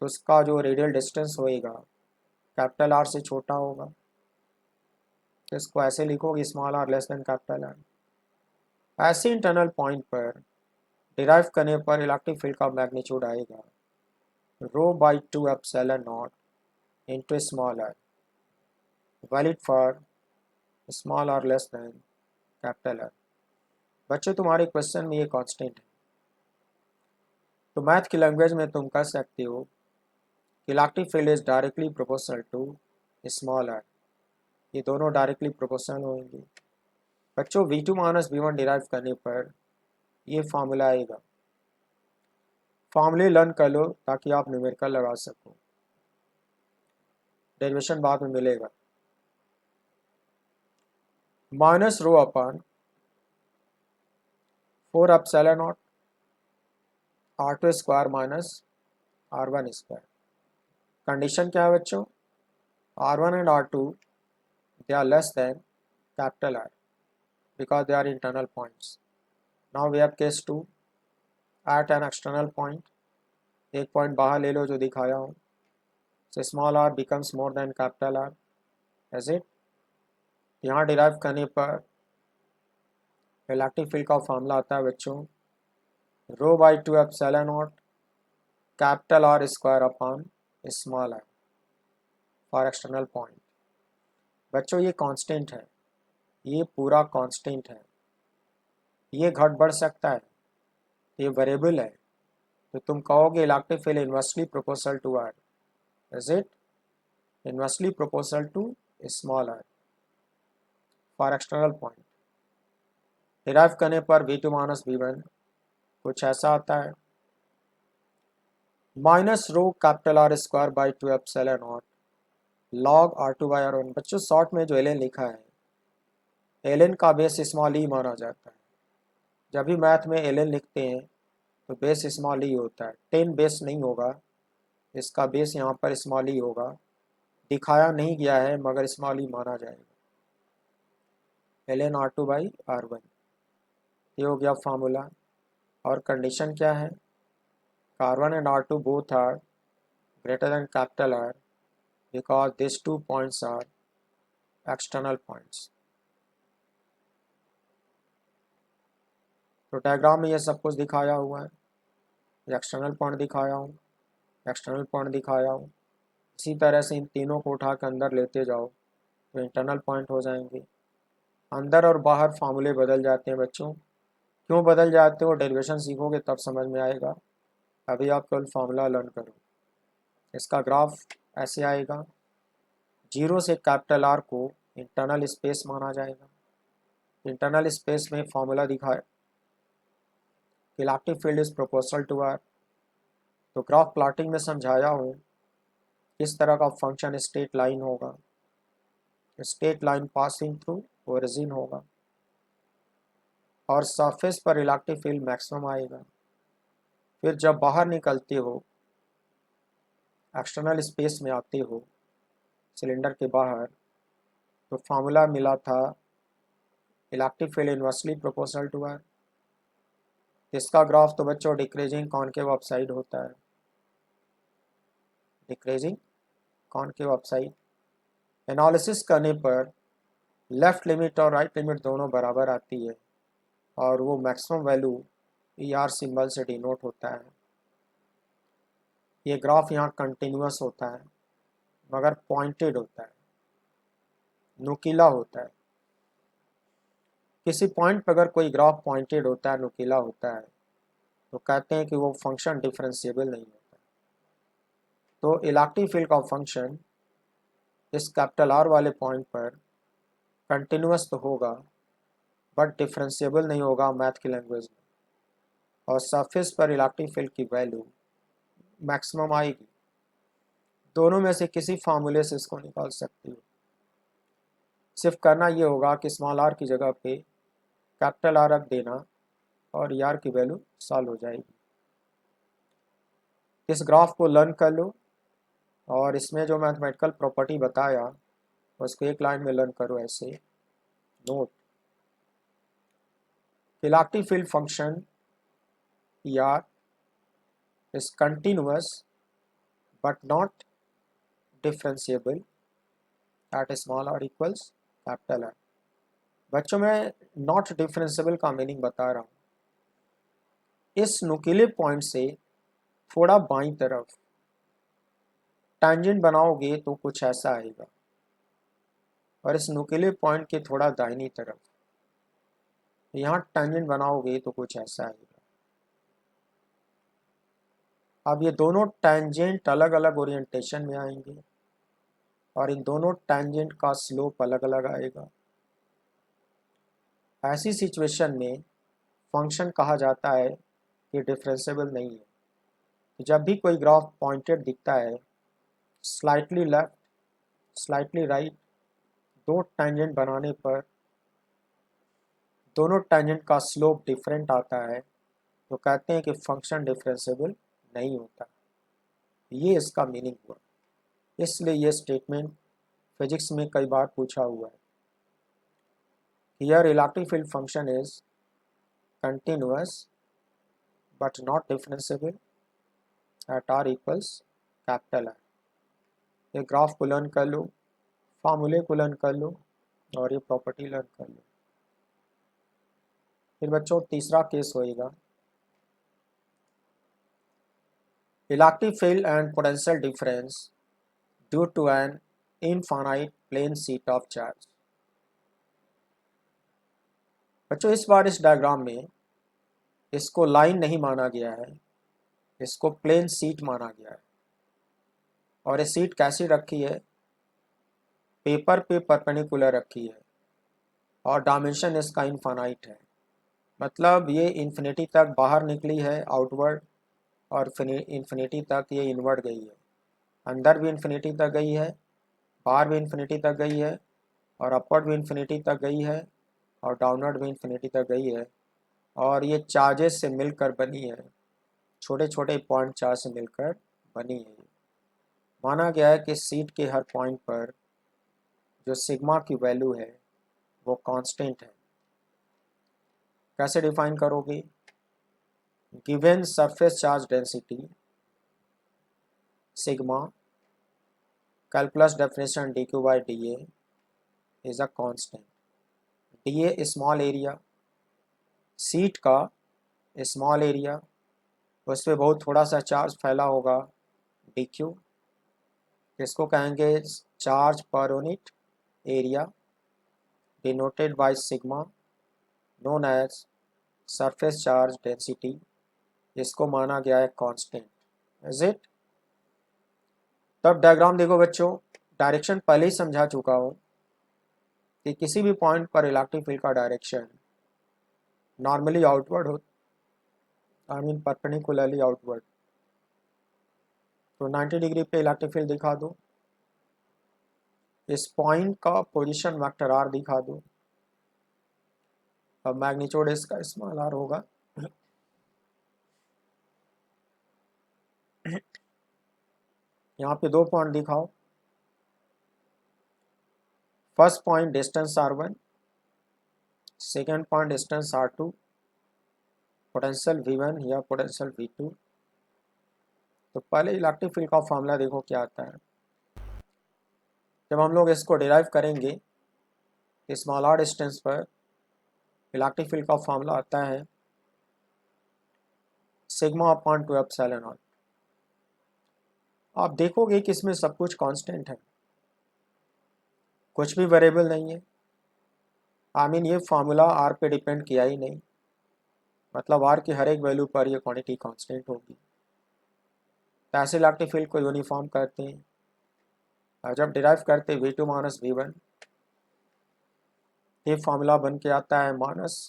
तो उसका जो रेडियल डिस्टेंस होएगा कैपिटल आर से छोटा होगा। तो इसको ऐसे लिखोगे small R less than capital R. ऐसे इंटरनल पॉइंट पर डिराइव करने पर इलेक्ट्रिक फील्ड का मैग्नीट्यूड आएगा rho by 2 epsilon naught into small R, valid for small R less than capital R. बच्चों तुम्हारे क्वेश्चन में ये कांस्टेंट है, तो मैथ की लैंग्वेज में तुम कह सकते हो कि electric field is directly proportional to small r. ये दोनों डायरेक्टली प्रोपोर्शनल होंगे। बच्चों V2 माइनस V1 डिराइव करने पर ये फार्मूला आएगा। फार्मूले लर्न कर लो ताकि आप न्यूमेरिकल लगा सको, डेरिवेशन बाद में मिलेगा। Minus rho upon 4 epsilon not R2 square minus R1 square. Condition क्या है बच्चों? R1 and R2 they are less than capital R because they are internal points. Now we have case 2 at an external point. एक point बाहर ले लो जो दिखाया हूँ। So small r becomes more than capital R. Is it? यहाँ derive करने पर electric field का फॉर्मूला आता है बच्चों rho by 2 epsilon naught capital R square upon small r for external point. बच्चों ये कांस्टेंट है, ये पूरा कांस्टेंट है, ये घट बढ़ सकता है, ये वेरिएबल है। तो तुम कहोगे electric field inversely proportional to R. Is it? Inversely proportional to small r for external point. Derive करने पर V2 माइनस V1 कुछ ऐसा आता है minus rho capital R square by 2 epsilon not log R2 by R1। बच्चों short में जो L लिखा है एल का बेस स्मॉल ई माना जाता है। जब भी मैथ में एल लिखते हैं तो बेस स्मॉल ई होता है। 10 बेस नहीं होगा, इसका बेस यहाँ पर स्मॉल ई होगा। दिखाया नहीं गया है मगर स्मॉल ई माना जाएगा। ln R2 बाई R1 ये हो गया फार्मूला। और कंडीशन क्या है? R1 and R2 both are greater than capital R because these 2 points are external points. तो डायग्राम में ये सब कुछ दिखाया हुआ है। एक्सटर्नल पॉइंट दिखाया हूँ, एक्सटर्नल पॉइंट दिखाया हूँ। इसी तरह से इन तीनों को उठा कर अंदर लेते जाओ तो इंटरनल पॉइंट हो जाएंगे। अंदर और बाहर फार्मूले बदल जाते हैं बच्चों। क्यों बदल जाते हो डेरिवेशन सीखोगे तब समझ में आएगा। अभी आप केवल फार्मूला लर्न करो। इसका ग्राफ ऐसे आएगा, 0 से कैपिटल R को इंटरनल स्पेस माना जाएगा। इंटरनल स्पेस में फार्मूला दिखाए electric field is proportional to R। तो ग्राफ प्लॉटिंग में समझाया हूँ किस तरह का फंक्शन स्ट्रेट लाइन होगा। Straight line passing through origin होगा और सरफेस पर इलेक्ट्रिक फील्ड मैक्सिमम आएगा। फिर जब बाहर निकलते हो एक्सटर्नल स्पेस में आते हो सिलेंडर के बाहर तो फार्मूला मिला था electric field inversely proportional to R। इसका ग्राफ तो बच्चों डिक्रीजिंग कॉनकेव अपसाइड होता है। डिक्रीजिंग कॉनकेव अपसाइड एनालिसिस करने पर लेफ्ट लिमिट और राइट लिमिट दोनों बराबर आती है और वो मैक्सिमम वैल्यू ER सिंबल से डिनोट होता है। ये ग्राफ यहाँ कंटिन्यूअस होता है मगर पॉइंटेड होता है, नुकीला होता है। किसी पॉइंट पर अगर कोई ग्राफ पॉइंटेड होता है, नुकीला होता है तो कहते हैं कि वो फंक्शन डिफरेंशिएबल नहीं होता। तो इलेक्ट्रिक फील्ड का फंक्शन इस कैपिटल R वाले पॉइंट पर कंटिन्यूअस तो होगा बट डिफरेंशिएबल नहीं होगा मैथ की लैंग्वेज में, और सरफेस पर इलेक्ट्रिक फील्ड की वैल्यू मैक्सिमम आएगी। दोनों में से किसी फार्मूले से इसको निकाल सकती हो। सिर्फ करना ये होगा कि स्मॉल r की जगह पे कैपिटल R रख देना और ER की वैल्यू सॉल्व हो जाएगी। इस ग्राफ को लर्न कर लो और इसमें जो मैथमेटिकल प्रॉपर्टी बताया उसको एक लाइन में लर्न करो ऐसे। Note electric field function ER is continuous but not differentiable at small r equals capital R। बच्चों मैं नॉट डिफरेंशिएबल का मीनिंग बता रहा हूँ। इस नुकीले पॉइंट से थोड़ा बाईं तरफ टैंजेंट बनाओगे तो कुछ ऐसा आएगा, और इस नुकीले पॉइंट के थोड़ा दाहिनी तरफ यहाँ टैंजेंट बनाओगे तो कुछ ऐसा आएगा। अब ये दोनों टैंजेंट अलग अलग ओरिएंटेशन में आएंगे और इन दोनों टैंजेंट का स्लोप अलग अलग आएगा। ऐसी सिचुएशन में फंक्शन कहा जाता है कि डिफरेंशिएबल नहीं है। जब भी कोई ग्राफ पॉइंटेड दिखता है, स्लाइटली लेफ्ट स्लाइटली राइट, दो टैंजेंट बनाने पर दोनों टैंजेंट का स्लोप डिफरेंट आता है, तो कहते हैं कि फंक्शन डिफरेंशिएबल नहीं होता। ये इसका मीनिंग हुआ। इसलिए ये स्टेटमेंट फिजिक्स में कई बार पूछा हुआ है। Here electric field function is continuous but not differentiable eight r equals capital R। ये ग्राफ को लर्न कर लो, फार्मूले को लर्न कर लो और ये प्रॉपर्टी लर्न कर लो। फिर बच्चों तीसरा केस होएगा electric field and potential difference due to an infinite plane sheet of charge. बच्चों इस बार इस डायग्राम में इसको लाइन नहीं माना गया है, इसको प्लेन शीट माना गया है। और ये शीट कैसी रखी है? पेपर पे परपेंडिकुलर रखी है और डायमेंशन इसका इनफाइनाइट है। मतलब ये इन्फिनिटी तक बाहर निकली है आउटवर्ड, और इन्फिनिटी तक ये इनवर्ड गई है। अंदर भी इन्फिनिटी तक गई है, बाहर भी इन्फिनिटी तक गई है, और अपवर्ड भी इन्फिनिटी तक गई है, और डाउनवर्ड भी इन्फिनिटी तक गई है। और ये चार्जेस से मिलकर बनी है, छोटे छोटे पॉइंट चार्ज से मिलकर बनी है। माना गया है कि शीट के हर पॉइंट पर जो सिग्मा की वैल्यू है वो कांस्टेंट है। कैसे डिफाइन करोगे? Given surface charge density sigma calculus definition dq by dA is a constant. dA small area, sheet का स्मॉल एरिया, उस पर बहुत थोड़ा सा चार्ज फैला होगा dq, इसको कहेंगे charge per unit area denoted by sigma known as surface charge density. इसको माना गया है कांस्टेंट। Is it? तब डायग्राम देखो बच्चों, डायरेक्शन पहले ही समझा चुका हूँ कि किसी भी पॉइंट पर इलेक्ट्रिक फील्ड का डायरेक्शन नॉर्मली आउटवर्ड हो, आई मीन परपेंडिकुलरली आउटवर्ड। तो 90 डिग्री पे इलेक्ट्रिक फील्ड दिखा दो, इस पॉइंट का पोजीशन वेक्टर r दिखा दो। अब मैग्नीट्यूड इसका स्मॉल r होगा। यहाँ पे दो पॉइंट दिखाओ। First point distance r1, second point distance r2, potential v1 या पोटेंशियल v2। तो पहले इलेक्ट्रिक फील्ड का फॉर्मूला देखो क्या आता है। जब हम लोग इसको डिराइव करेंगे, स्मॉल r डिस्टेंस पर इलेक्ट्रिक फील्ड का फॉर्मूला आता है सिग्मा अपॉन 2 एप्सिलॉन नॉट। आप देखोगे कि इसमें सब कुछ कांस्टेंट है, कुछ भी वेरिएबल नहीं है। आई मीन ये फार्मूला r पे डिपेंड किया ही नहीं, मतलब r की हर एक वैल्यू पर ये क्वांटिटी कांस्टेंट होगी। तो ऐसे इलेक्ट्रिक फील्ड को यूनिफॉर्म करते हैं, और जब डिराइव करते हैं v2 माइनस v1, ये फार्मूला बन के आता है minus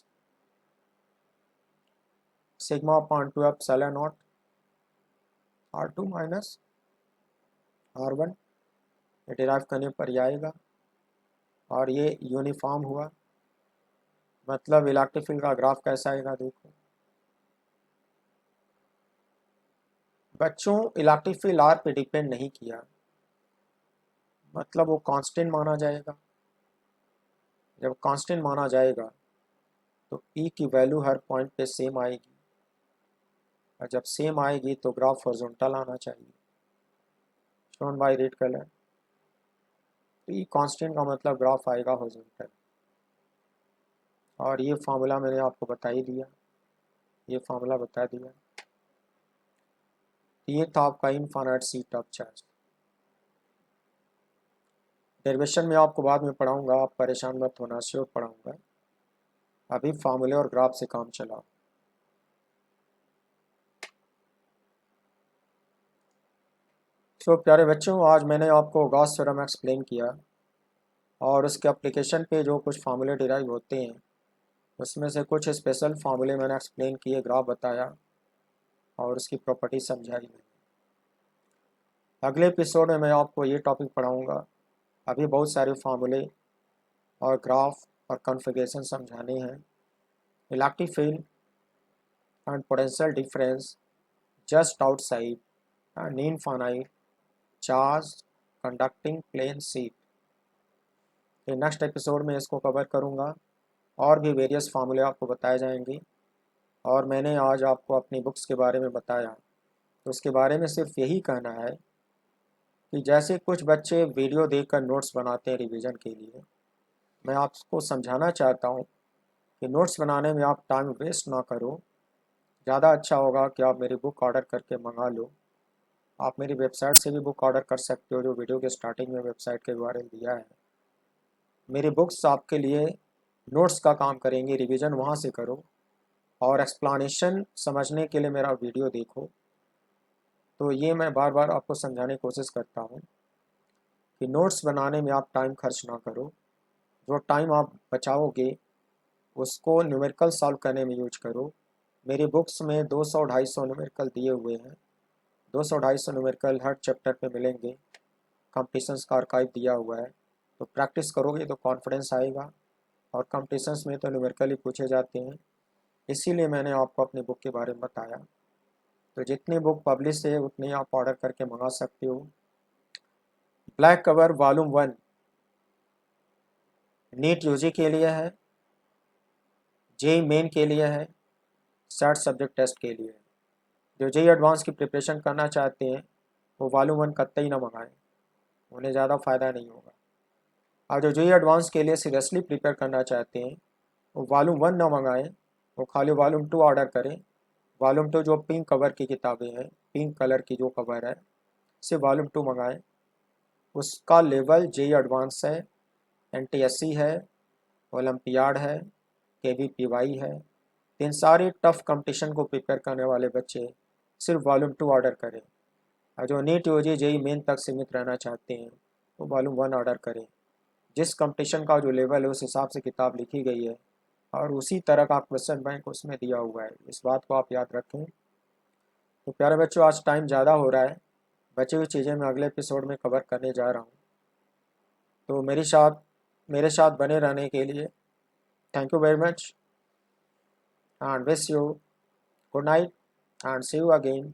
sigma upon 2 epsilon not r2 minus r1। ये डिराइव करने पर ये आएगा, और ये यूनिफॉर्म हुआ। मतलब इलेक्ट्रिक फील्ड का ग्राफ कैसा आएगा देखो बच्चों, इलेक्ट्रिक फील्ड r पे डिपेंड नहीं किया, मतलब वो कांस्टेंट माना जाएगा। जब कांस्टेंट माना जाएगा तो E की वैल्यू हर पॉइंट पे सेम आएगी, और जब सेम आएगी तो ग्राफ हॉरिजॉन्टल आना चाहिए। Shown by red colour. E constant का मतलब ग्राफ आएगा हॉरिजॉन्टल, और ये फार्मूला मैंने आपको बता ही दिया, ये फार्मूला बता दिया। ये था आपका infinite sheet of charge. Derivation में आपको बाद में पढ़ाऊंगा, आप परेशान मत होना, श्योर पढ़ाऊंगा। अभी फार्मूले और ग्राफ से काम चलाओ। सो प्यारे बच्चों, आज मैंने आपको गॉस थ्योरम एक्सप्लेन किया, और उसके एप्लीकेशन पे जो कुछ फार्मूले डिराइव होते हैं उसमें से कुछ स्पेशल फार्मूले मैंने एक्सप्लेन किए, ग्राफ बताया और उसकी प्रॉपर्टी समझाई। अगले एपिसोड में मैं आपको ये टॉपिक पढ़ाऊँगा। अभी बहुत सारे फार्मूले और ग्राफ और कॉन्फ़िगरेशन समझाने हैं। Electric field and potential difference just outside an infinite charge conducting plane sheet. ये नेक्स्ट एपिसोड में इसको कवर करूँगा, और भी वेरियस फार्मूले आपको बताए जाएंगे। और मैंने आज आपको अपनी बुक्स के बारे में बताया, तो उसके बारे में सिर्फ यही कहना है कि जैसे कुछ बच्चे वीडियो देखकर नोट्स बनाते हैं रिवीजन के लिए, मैं आपको समझाना चाहता हूँ कि नोट्स बनाने में आप टाइम वेस्ट ना करो। ज़्यादा अच्छा होगा कि आप मेरी बुक ऑर्डर करके मंगा लो। आप मेरी वेबसाइट से भी बुक ऑर्डर कर सकते हो, जो वीडियो के स्टार्टिंग में वेबसाइट के URL दिया है। मेरी बुक्स आपके लिए नोट्स का काम करेंगे, रिवीजन वहाँ से करो, और एक्सप्लानेशन समझने के लिए मेरा वीडियो देखो। तो ये मैं बार बार आपको समझाने की कोशिश करता हूँ कि नोट्स बनाने में आप टाइम खर्च ना करो। जो टाइम आप बचाओगे उसको न्यूमेरिकल सॉल्व करने में यूज करो। मेरी बुक्स में 200-250 न्यूमेरिकल दिए हुए हैं। 200-250 न्यूमेरिकल हर चैप्टर पे मिलेंगे। कॉम्पिटिशन्स का आर्काइव दिया हुआ है, तो प्रैक्टिस करोगे तो कॉन्फिडेंस आएगा। और कॉम्पिटिशन्स में तो न्यूमेरिकल ही पूछे जाते हैं, इसीलिए मैंने आपको अपनी बुक के बारे में बताया। तो जितनी बुक पब्लिश है उतनी आप ऑर्डर करके मंगा सकते हो। Black cover volume 1 NEET UG के लिए है, जेई मेन के लिए है, सेट सब्जेक्ट टेस्ट के लिए है। जो जेई एडवांस की प्रिपरेशन करना चाहते हैं वो वॉल्यूम 1 कतई ना मंगाएं, उन्हें ज़्यादा फ़ायदा नहीं होगा। और जो जेई एडवांस के लिए सीरियसली प्रिपेयर करना चाहते हैं वो वॉल्यूम 1 ना मंगाएं, वो खाली वॉल्यूम 2 ऑर्डर करें। वॉल्यूम 2 जो पिंक कवर की किताबें हैं, पिंक कलर की जो कवर है, सिर्फ वॉल्यूम 2 मंगाएं। उसका लेवल जेई एडवांस है, NTSC है, ओलंपियाड है, KVPY है। इन सारे टफ कंपटीशन को प्रिपेयर करने वाले बच्चे सिर्फ वॉल्यूम 2 ऑर्डर करें। और जो नीट यूजी जेई मेन तक सीमित रहना चाहते हैं वो वॉल्यूम 1 ऑर्डर करें। जिस कंपटीशन का जो लेवल है उस हिसाब से किताब लिखी गई है, और उसी तरह का क्वेश्चन बैंक उसमें दिया हुआ है, इस बात को आप याद रखें। तो प्यारे बच्चों, आज टाइम ज़्यादा हो रहा है, बची हुई चीज़ें मैं अगले एपिसोड में कवर करने जा रहा हूँ। तो मेरे साथ बने रहने के लिए thank you very much, and wish you good night and see you again